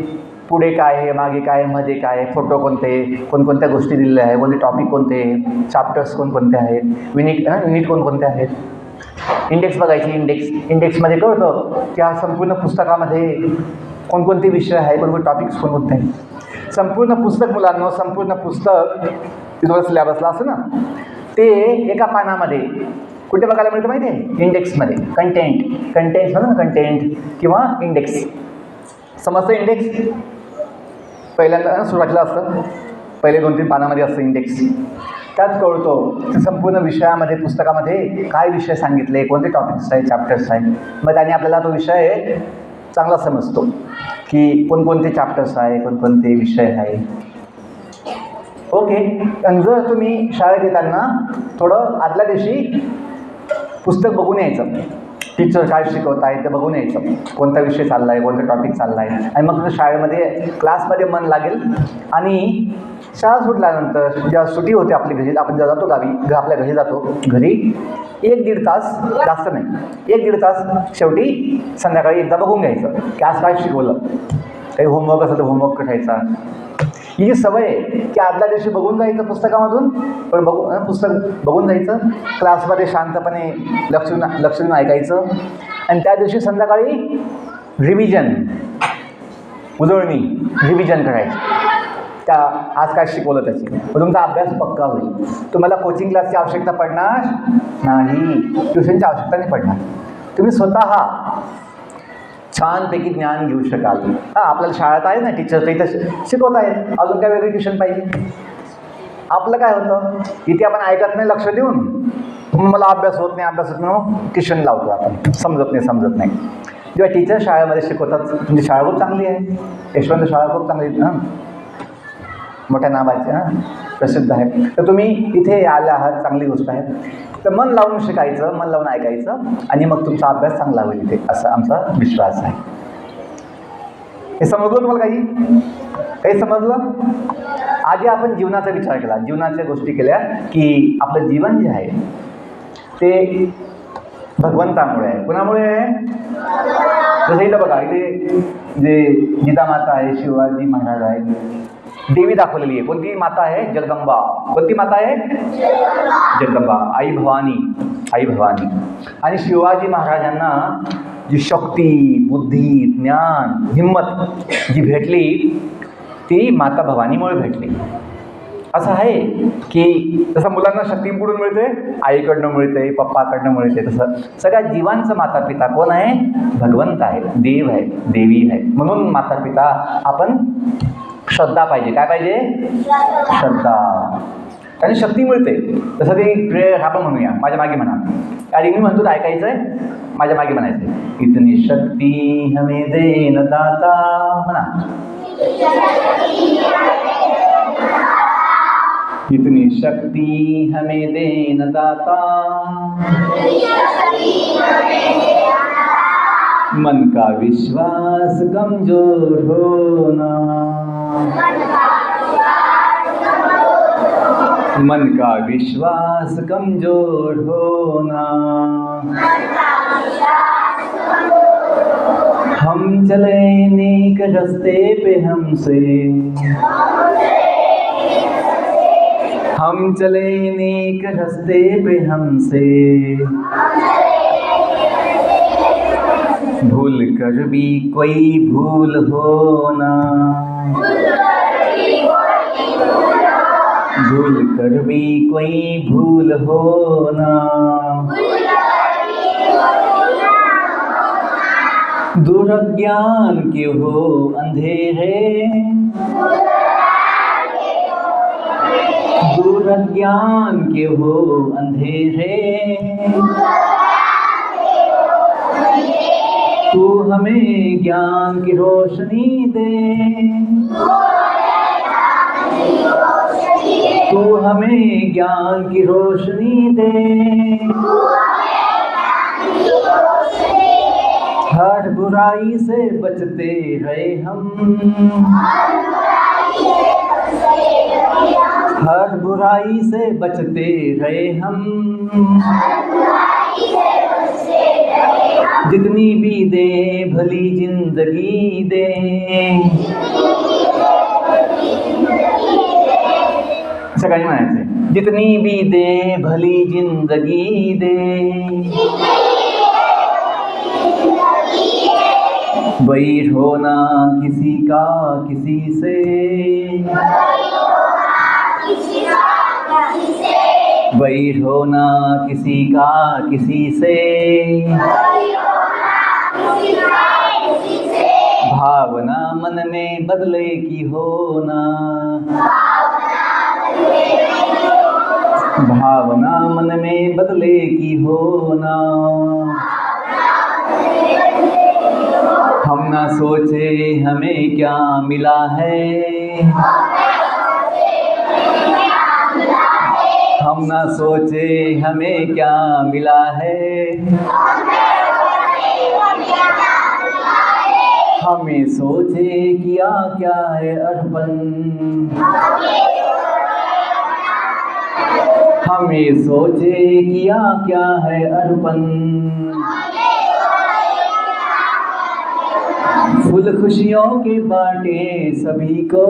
पुढे काय आहे, मागे काय, मध्ये काय, फोटो कोणते, कोणकोणत्या गोष्टी दिलेल्या आहे, कोणते टॉपिक कोणते, चॅप्टर्स कोणकोणते आहेत, युनिट कोणकोणते आहेत, इंडेक्स बघायची. इंडेक्समध्ये कळतं की हा संपूर्ण पुस्तकामध्ये कोणकोणते विषय आहे, कोणकोणते टॉपिक्स कोणकोणते आहेत. संपूर्ण पुस्तक मुलांना, संपूर्ण पुस्तक तुम्हाला सिलेबसला असं ना, ते एका पानामध्ये कुठे बघायला मिळतं माहिती आहे? इंडेक्समध्ये. कंटेंट म्हणतो ना, कंटेंट किंवा इंडेक्स. समजतं इंडेक्स? पहिल्यांदा सुरुवातीला असतं, पहिले 2-3 पानामध्ये असतं इंडेक्स. त्यात कळतो संपूर्ण विषयामध्ये, पुस्तकामध्ये काय विषय सांगितले, कोणते टॉपिक्स आहेत, चॅप्टर्स आहेत. मग त्याने आपल्याला तो विषय चांगला समजतो की कोणकोणते चॅप्टर्स आहे, कोणकोणते विषय आहे. ओके. आणि जर तुम्ही शाळेत येताना थोडं आदल्या दिवशी पुस्तक बघून यायचं, टीचर काय शिकवत आहे ते बघून यायचं, कोणता विषय चालला आहे, कोणता टॉपिक चालला आहे, आणि मग तुझं शाळेमध्ये क्लासमध्ये मन लागेल. आणि शाळा सुटल्यानंतर जेव्हा सुट्टी होते आपली घरी, आपण जेव्हा जातो गावी, आपल्या घरी जातो, घरी 1-1.5 तास, जास्त नाही 1-1.5 तास शेवटी संध्याकाळी एकदा बघून घ्यायचं की आज काय शिकवलं. काही होमवर्क असेल तर होमवर्क करायचा. ही जी सवय आहे की आदल्या दिवशी बघून जायचं पुस्तकामधून, पण पुस्तक बघून जायचं, क्लासमध्ये शांतपणे लक्ष देऊन ऐकायचं, आणि त्या दिवशी संध्याकाळी रिव्हिजन, उजळणी, रिव्हिजन करायचं त्या आज काय शिकवलं त्याची. मग तुमचा अभ्यास पक्का होईल. तुम्हाला कोचिंग क्लासची आवश्यकता पडणार नाही, ट्युशनची आवश्यकता नाही पडणार. तुम्ही स्वतः छानपैकी ज्ञान घेऊ शकाल. हां, आपल्याला शाळेत आहे ना टीचर, तर इथं शिकवत आहेत, अजून काय वेगळी ट्युशन पाहिजे. आपलं काय होतं, इथे आपण ऐकत नाही लक्ष देऊन, मला अभ्यास होत नाही म्हणून ट्युशन लावतो आपण, समजत नाही. जेव्हा टीचर शाळेमध्ये शिकवतात, तुमची शाळा खूप चांगली आहे, यशवंत शाळा खूप चांगली, हां मोठ्या नावाची, हां प्रसिद्ध आहे, तर तुम्ही इथे आले आहात, चांगली गोष्ट आहे. तर मन लावून शिकायचं, मन लावून ऐकायचं, आणि मग तुमचा अभ्यास चांगला होईल इथे, असा आमचा विश्वास आहे. हे समजलं तुम्हाला? काही समजलं? आधी आपण जीवनाचा विचार केला, जीवनाच्या गोष्टी केल्या की आपलं जीवन जे आहे ते भगवंतामुळे आहे. कोणामुळे आहे? जसं इथं बघा, इथे जे जिजामाता आहे, शिवाजी महाराज आहे, देवी दाखवलेली आहे. कोणती माता आहे? जगदंबा. कोणती माता आहे? जगदंबा, आई भवानी. आणि शिवाजी महाराजांना जी शक्ती, बुद्धी, ज्ञान, हिंमत जी भेटली ती माता भवानीमुळे भेटली. असं आहे की जसं मुलांना शक्ती कुठून मिळते? आईकडनं मिळते, पप्पाकडनं मिळते. तसं सगळ्या जीवांचं माता पिता कोण आहे? भगवंत आहे, देव आहे, देवी आहे. म्हणून माता पिता आपण श्रद्धा पाहिजे. काय पाहिजे? श्रद्धा. आणि शक्ती मिळते. तसं ते प्रेयर आपण म्हणूया, माझ्या मागे म्हणा, आणि मी म्हणतो तर ऐकायचं आहे, माझ्या मागे म्हणायचं आहे, इतनी शक्ती हमें देन दाता, म्हणा, इतनी शक्ती हमें देन दाता, मन का विश्वास कमजोर होना, मन का विश्वास कमजोर होना, हम चले नेक रास्ते पे हम चले नेक रास्ते पे हमसे, भूल कर भी कोई भूल होना, भूल कर भी कोई भूल होना, दुर्ज्ञान के हो अंधेरे, दुर्ज्ञान के हो अंधेरे, तू हमें ज्ञान की रोशनी दे, तू हमें ज्ञान की रोशनी दे, हर बुराई से बचते रहे हम, हर बुराई से बचते रहे हम, जितनी भी दे भली जिंदगी दे, सगळ्यांनी म्हणायचं, जितनी भी दे भली जिंदगी दे, वैर होना किसी का किसी से, वैर होना किसी का किसी से, भावना मन में बदले की होना, भावना मन में बदले की होना, हम ना सोचे हमें क्या मिला है, हम ना सोचे हमें क्या मिला है, हमें सोचे किया क्या है अर्पण, हमें सोचे किया क्या है अर्पण, फूल खुशियों के बांटे सभी को,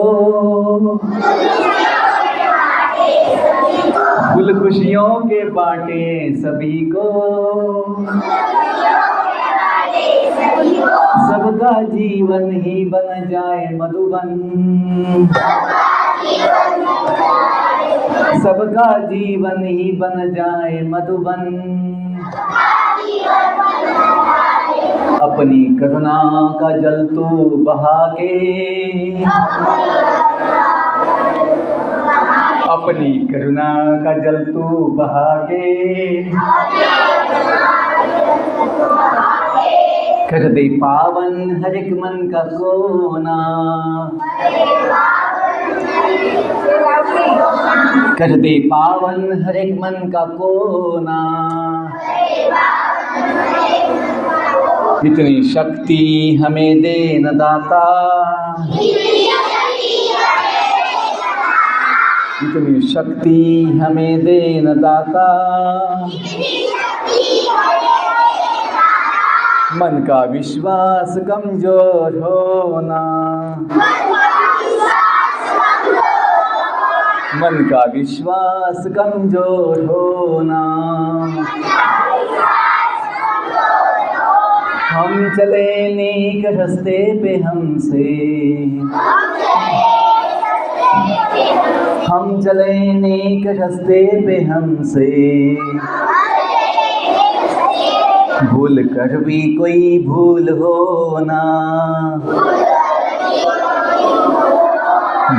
फूल खुशियों के बांटे सभी को, सबका जीवन ही बन जाए मधुबन, सबका जीवन ही बन जाए मधुबन, अपनी करुणा का जल तू बहा के, अपनी करुणा का जल तू बहा के, कर दे पावन हर एक मन का कोना, कर दे पावन हर एक मन का कोना, इतनी शक्ति हमें दे न दाता, इतनी शक्ति हमें दे न दाता, मन का विश्वास कमजोर होना, मन का विश्वास कमजोर होना, हम चले नेक रास्ते पे हमसे, हम चले नेक रास्ते पे हमसे, भूल कर भी कोई भूल हो ना,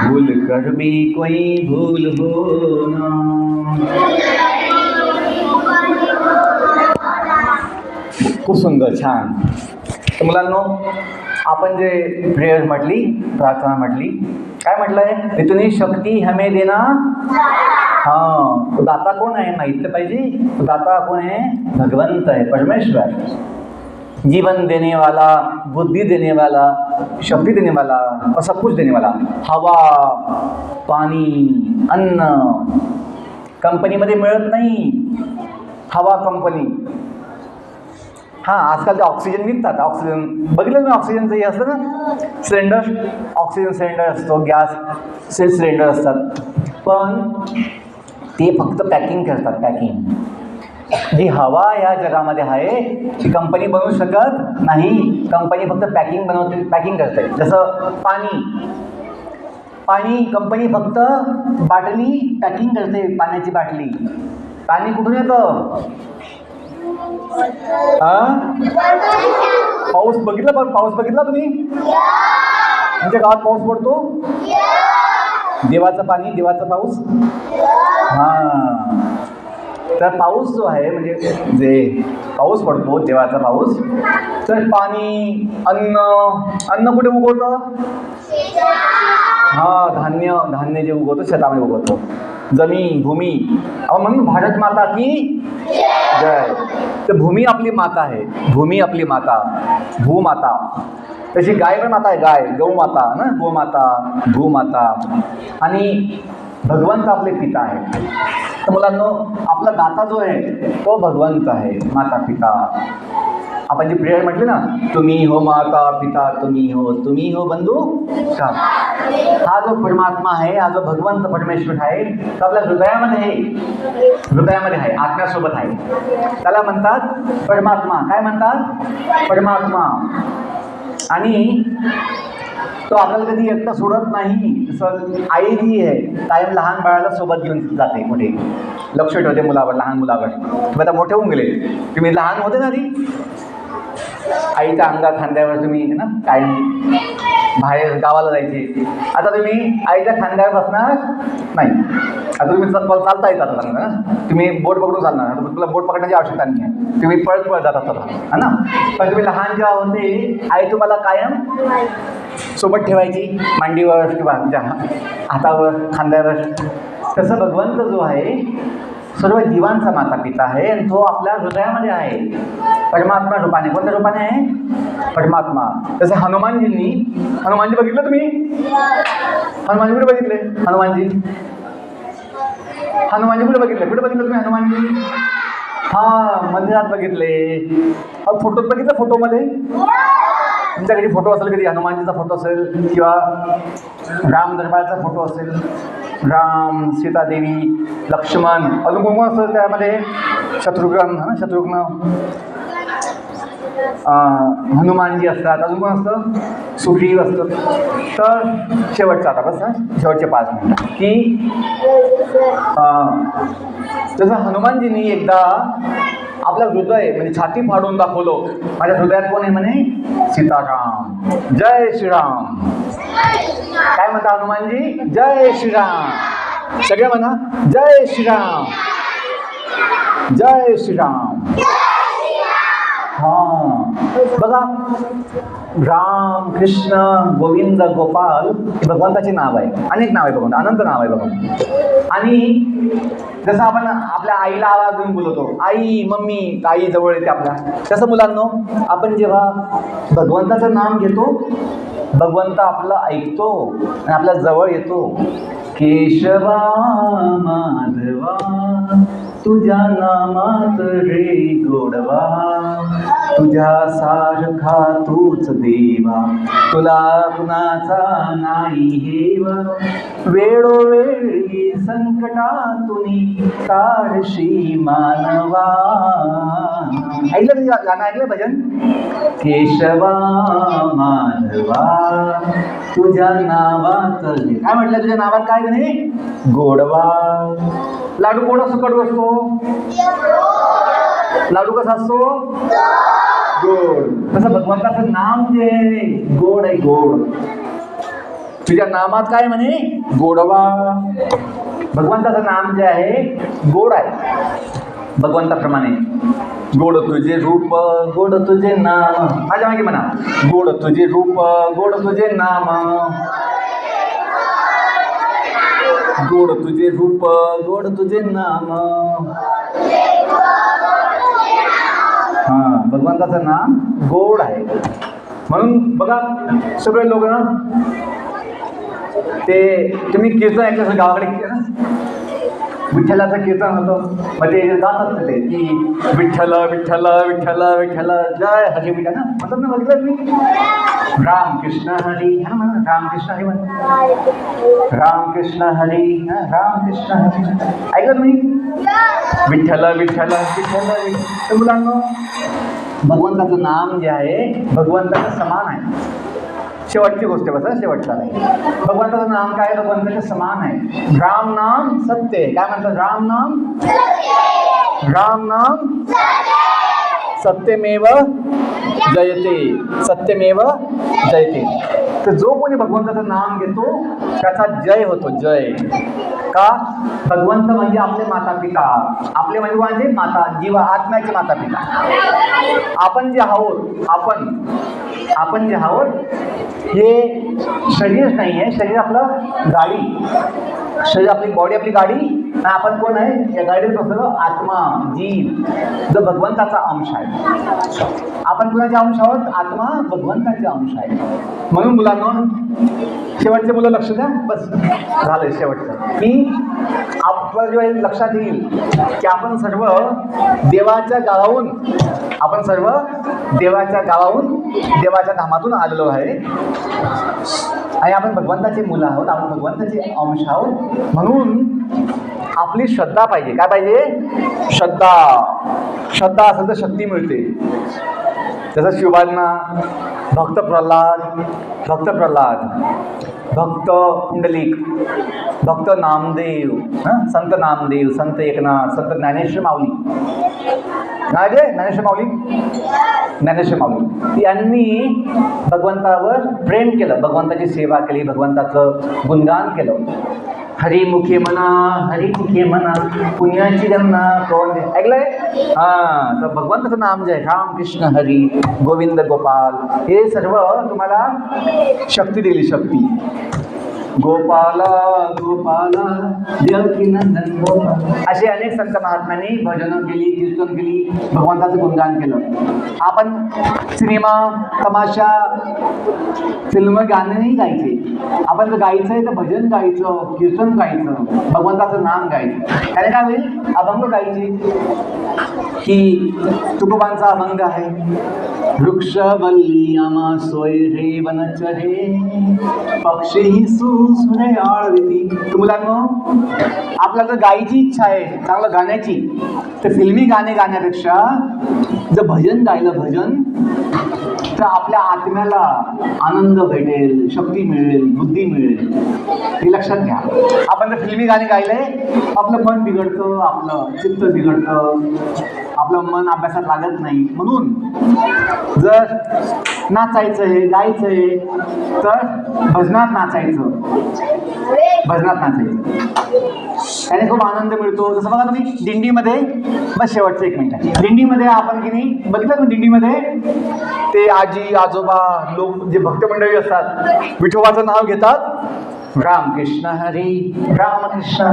भूल कर भी कोई भूल हो ना। खूप सुंदर, छान. तर मुलांनो, आपण जे प्रेयर म्हटली, प्रार्थना म्हटली, काय म्हटलंय? इतनी शक्ती हमें देना. हाँ, तो दाता कोण आहे माहित पाहिजे. तो दाता कोण आहे? भगवंत है, परमेश्वर. जीवन देने वाला, बुद्धि देने वाला, शक्ति देने वाला और सब कुछ देने वाला. हवा, पाणी, अन्न कंपनीमध्ये मिळत नाही. हवा कंपनी. हां, आजकाल ते ऑक्सिजन विकतात. ऑक्सिजन बघितलं ना, ऑक्सिजनचं हे असतं ना सिलेंडर, ऑक्सिजन सिलेंडर असतो, गॅस सिलेंडर असतात, पण ते फक्त पॅकिंग करतात. पॅकिंग जी हवा या जगामध्ये आहे ती कंपनी बनवू शकत नाही. कंपनी फक्त पॅकिंग बनवते, पॅकिंग करते. जसं पाणी, पाणी कंपनी फक्त बाटली पॅकिंग करते, पाण्याची बाटली. पाणी कुठून येतं? पाऊस बघितला? पाऊस बघितला तुम्ही? तुमच्या गावात पाऊस पडतो? देवाचं पाणी, देवाचा पाऊस. हां, तर पाऊस जो आहे म्हणजे जे पाऊस पडतो, देवाचा पाऊस, तर पाणी, अन्न, अन्न कुठे उगवतं? हां, धान्य, धान्य जे उगवतं शेतामध्ये उगवतो. जमीन, भूमी. म्हणून भारत माता की जय. तर भूमी आपली माता आहे. भूमी आपली माता, भूमाता. तशी गाय पण माता आहे, गाय, गौमाता ना, गोमाता, भूमाता. आणि भगवंत आपले पिता आहे. तर मुलांनो, आपला दाता जो आहे तो भगवंत आहे, माता पिता. आपण जी प्रेयर म्हटली ना, तुम्ही हो माता पिता, तुम्ही हो बंधू. हा जो परमात्मा आहे, हा जो भगवंत परमेश्वर आहे, तो आपल्या हृदयामध्ये आहे, हृदयामध्ये आहे, आत्म्यासोबत आहे. त्याला म्हणतात परमात्मा. काय म्हणतात? परमात्मा. आणि तो आपल्याला कधी एकटा सोडत नाही. जसं आई जी आहे कायम लहान बाळाला सोबत घेऊन जाते, कुठे लक्ष ठेवते मुलावर, लहान मुलावर. तुम्ही आता मोठे होऊन गेले, तुम्ही लहान होते ना ती आईच्या अंगा खांद्यावर तुम्ही ना कायम बाहेर गावाला जायचे. आता तुम्ही आईच्या खांद्यावर बसणार नाही. आता तुम्ही चालता येतात आता ना, तुम्ही बोट पकडून चालणार. तुला बोट पकडण्याची आवश्यकता नाही आहे, तुम्ही पळत पळत जातात आता, है ना. पण तुम्ही लहान जेव्हा होते, आई तुम्हाला कायम सोबत ठेवायची, मांडीवर किंवा हातावर, खांद्यावर. तसं भगवंत जो आहे सर्व जीवांचा माता पिता आहे आणि तो आपल्या हृदयामध्ये आहे परमात्मा रूपाने. कोणत्या रूपाने आहे? परमात्मा. जसं हनुमानजी बघितलं तुम्ही? हनुमानजी कुठे बघितले? हनुमानजी कुठे बघितलं तुम्ही हनुमानजी? हा, मंदिरात बघितले. फोटोत बघितलं? फोटोमध्ये तुमच्या कधी फोटो असेल, कधी हनुमानजीचा फोटो असेल किंवा राम दरबारचा फोटो असेल, राम, सीतादेवी, लक्ष्मण, अजून कोण असतं त्यामध्ये? शत्रुघ्न, हनुमानजी असतात, अजून कोण असतं? सुग्रीव असतं. तर शेवटचा आता बस, शेवटचे 5 मिनिट की जसं हनुमानजींनी एकदा आपलं हृदय म्हणजे छाती फाडून दाखवलं, माझ्या हृदयात कोण आहे म्हणे? सीताराम. जय श्रीराम. काय म्हणता हनुमानजी? जय श्रीराम. सगळे म्हणा जय श्रीराम, जय श्रीराम. हा बघा, राम, कृष्ण, गोविंद, गोपाल हे भगवंताचे नाव आहे. अनेक नाव आहे भगवंत, अनंत नाव आहे भगवंत. आणि जसं आपण आपल्या आईला आवाज देऊन बोलवतो, आई, मम्मी, आई जवळ येते आपल्या, तसं मुलांनो आपण जेव्हा भगवंताचं नाम घेतो, भगवंत आपलं ऐकतो आणि आपल्या जवळ येतो. केशवा माधवा तुझ्या नामात रे गोडवा, तुझ्या सारखा तूच देवा, तुला कुणाचा नाही हेवा, वेळोवेळी संकटातुनी तारशी मानवा. ऐकलं गाणं? ऐकलं भजन? केशवा माधवा तुझ्या नावात, काय म्हटलं तुझ्या नावात? काय म्हणे? गोडवा. लाडू गोड असतो कडू असतो? लाडू कसा असतो? गोड. तसं भगवंताचं नाम जे आहे गोड आहे, गोड. तुझ्या नामात काय म्हणे? गोडवा. भगवंताचं नाम जे आहे गोड आहे. भगवंताप्रमाणे गोड तुझे रूप, गोड तुझे नाम. माझ्या मागे म्हणा, गोड तुझे रूप, गोड तुझे नाम, गोड तुझे रूप, गोड तुझे नाम. हा, भगवंताचं नाम गोड आहे. म्हणून बघा सगळे लोक ना, ते तुम्ही कीर्तन ऐकलं असेल गावाकडे ना, विठ्ठलाचं कीर्तन होतं, मग ते गातात ते की विठ्ठल विठ्ठल विठ्ठल विठ्ठल जय हरी विठ्ठल ना, म्हणतात ना, बघितलं तुम्ही? राम कृष्ण हरी, है ना, म्हणा राम कृष्ण हरी, म्हणा राम कृष्ण हरी, राम कृष्ण हरी. ऐकलं तुम्ही? विठ्ठल विठ्ठल विठ्ठल विठ्ठल. मुलांना भगवंताचं नाम जे आहे भगवंताचं समान आहे. शेवटची गोष्ट बसा, शेवटचा नाही. भगवंताचं नाम काय? भगवंताचं समान आहे. राम नाम सत्य आहे. काय म्हणतात? राम नाम सत्यमेव जयते, सत्यमेव जयते. तर जो कोणी भगवंताचं नाम घेतो त्याचा जय होतो, जय. का? भगवंत म्हणजे आपले माता पिता, आपले म्हणजे माता, जीव, आत्म्याचे माता पिता. आपण जे आहोत, आपण जे आहोत हे शरीर नाही आहे. शरीर आपलं गाडी, शरीर आपली बॉडी, आपली गाडी, आणि आपण कोण आहे? या गाडीत बसलो आत्मा, जीव, जो भगवंताचा अंश आहे. आपण कुणाचे अंश आहोत? आत्मा भगवंताचे अंश आहे. म्हणून मुलांना शेवटचे मुलं लक्ष द्या, बस झालं शेवटचं, की आपलं जेव्हा लक्षात येईल की आपण सर्व देवाच्या गावाहून, देवाच्या धामातून आलेलो आहे आणि आपण भगवंताची मुलं आहोत, आपण भगवंताचे अंश आहोत. म्हणून आपली श्रद्धा पाहिजे. काय पाहिजे? श्रद्धा असेल तर शक्ती मिळते. जसं शिवांना भक्त प्रल्हाद, भक्त पुंडलिक, भक्त नामदेव, संत नामदेव, संत एकनाथ, संत ज्ञानेश्वर माऊली यांनी भगवंतावर प्रेम केलं, भगवंताची सेवा केली, भगवंताचं गुणगान केलं. हरिमुखे म्हणा पुण्याची गणना कोण ऐकलंय? हा, तर भगवंताचं नाम जे आहे राम कृष्ण हरी गोविंद गोपाल, हे सर्व तुम्हाला शक्ती दिली, शक्ती. गोपाला गोपाला देवकी नंदन गोपाला. असे अनेक संत महात्म्यांनी भजनं केली, कीर्तन केली, भगवंताचं गुणगान केलं. आपण सिनेमा, तमाशा, फिल्म गाणंही गायचे. आपण जर गायचं आहे तर भजन गायचं, कीर्तन गायचं, भगवंताचं नाम गायचं. त्याने काय होईल? अभंग गायचे. की तुकोबांचा अभंग आहे, वृक्ष वल्ली आमा सोय रे वनचरे, पक्षी सुसुने आळविती. मुलांनो, आपल्याला जर गायची इच्छा आहे, चांगलं गाण्याची, तर फिल्मी गाणे गाण्यापेक्षा जर भजन गायलं, भजन, तर आपल्या आत्म्याला आनंद भेटेल, शक्ती मिळेल, बुद्धी मिळेल. हे लक्षात घ्या. आपण जर फिल्मी गाणे गायले, आपलं मन बिघडतं, आपलं चित्त बिघडतं, आपलं मन अभ्यासात लागत नाही. म्हणून जर नाचायचं आहे, गायचं आहे, तर भजनात नाचायचं, भजनात नाचायचं. त्याने खूप आनंद मिळतो. जसं बघा तुम्ही दिंडीमध्ये, बस शेवटचं 1 मिनिट आहे, दिंडीमध्ये आपण की नाही बघितलं ना, दिंडीमध्ये ते आजी आजोबा लोक जे भक्त मंडळी असतात, विठोबाचं नाव घेतात, राम कृष्ण हरी राम कृष्ण,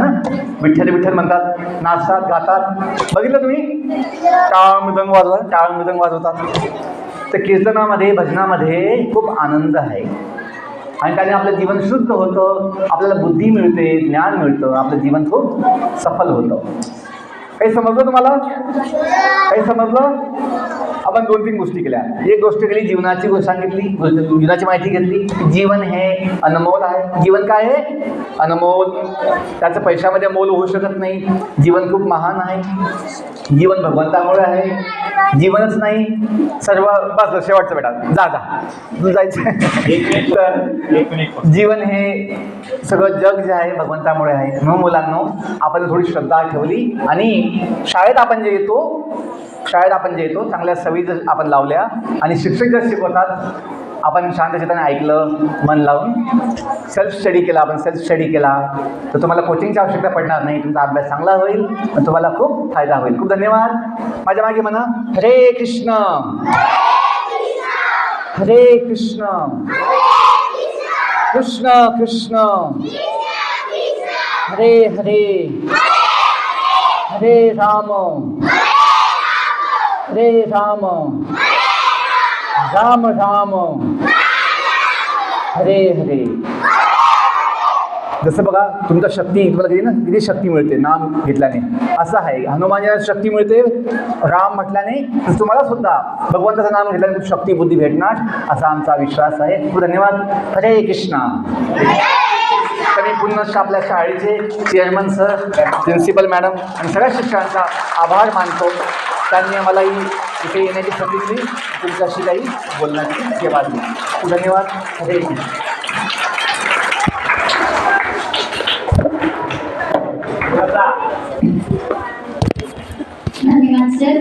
विठ्ठल विठ्ठल म्हणतात, नाचतात, गातात. बघितलं तुम्ही? टाळ मृदंग वाजवतात, टाळ मृदंग वाजवतात. तर कीर्तनामध्ये, भजनामध्ये खूप आनंद आहे. आणि त्याने आपलं जीवन शुद्ध होतं, आपल्याला बुद्धी मिळते, ज्ञान मिळतं, आपलं जीवन खूप सफल होतं. काही समजलं तुम्हाला? काही समजलं? आपण 2-3 गोष्टी केल्या. एक गोष्ट केली, जीवनाची गोष्ट सांगितली, जीवनाची माहिती घेतली. जीवन हे अनमोल आहे. जीवन काय आहे? अनमोल. त्याचं पैशामध्ये मोल होऊ शकत नाही. जीवन खूप महान आहे. जीवन भगवंतामुळे आहे. जीवनच नाही सर्व. बस शेवटचं बेटा, जा तू जायचं. जीवन हे सगळं जग जे आहे भगवंतामुळे आहे. म्हणून मुलांनो, आपण थोडी श्रद्धा ठेवली आणि शाळेत आपण जे येतो चांगल्या सवयी जर आपण लावल्या आणि शिक्षक जर शिकवतात, आपण शांतचित्ताने ऐकलं, मन लावून सेल्फ स्टडी केला, तर तुम्हाला कोचिंगची आवश्यकता पडणार नाही. तुमचा अभ्यास चांगला होईल आणि तुम्हाला खूप फायदा होईल. खूप धन्यवाद. माझ्या मागे म्हणा, हरे कृष्ण हरे कृष्ण कृष्ण कृष्ण हरे हरे, हरे राम राम राम हरे हरे. जसं बघा, तुमचा शक्ती तुम्हाला किती ना, किती शक्ती मिळते नाम घेतल्याने. असं आहे, हनुमानाला शक्ती मिळते राम म्हटल्याने, तर तुम्हाला सुद्धा भगवंताचं नाम घेतल्याने खूप शक्ती बुद्धी भेटणार, असा आमचा विश्वास आहे. खूप धन्यवाद. हरे कृष्णा. मी पुन्हा आपल्या शाळेचे चेअरमन सर, प्रिन्सिपल मॅडम आणि सगळ्या शिक्षकांचा आभार मानतो. त्यांनी आम्हाला इथे येण्याची संधी दिली, तुमच्याशी काही बोलण्याची सेवा दिली. खूप धन्यवाद. हरे कृष्ण. धन्यवाद सर.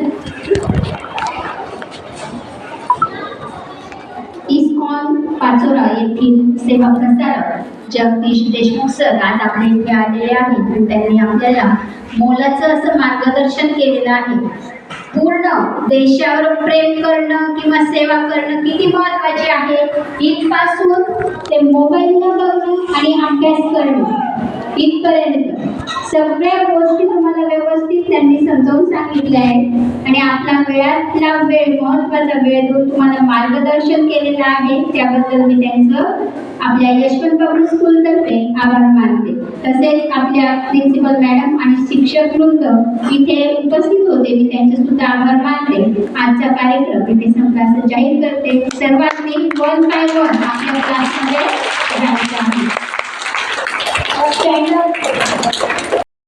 इस्कॉन पाचोरा येथील सेवा प्रसारक जगदीश देशमुख सर आज आपल्या इथे आलेले आहेत आणि त्यांनी आपल्याला मोलाचं असं मार्गदर्शन केलेलं आहे. पूर्ण देशावर प्रेम करणं किंवा सेवा करणं किती महत्त्वाचे आहे, इथपासून ते मोबाईल न बघणं आणि अभ्यास करणं इथपर्यंत सगळ्या गोष्टी तुम्हाला व्यवस्थित त्यांनी समजावून सांगितल्या आहेत. आणि आपला वेळातला वेळ, महत्त्वाचा वेळ देऊन तुम्हाला मार्गदर्शन केलेलं आहे. त्याबद्दल मी त्यांचं आपल्या यशवंत पब्लिक स्कूलतर्फे आभार मानते. तसेच आपल्या प्रिन्सिपल मॅडम आणि शिक्षक वृंद इथे उपस्थित होते, मी त्यांचे सुद्धा आभार मानते. आजचा कार्यक्रम इथे संपला असं जाहीर करते. सर्वांनी 1 by 1 आपल्या क्लासमध्ये राहायचं आहे.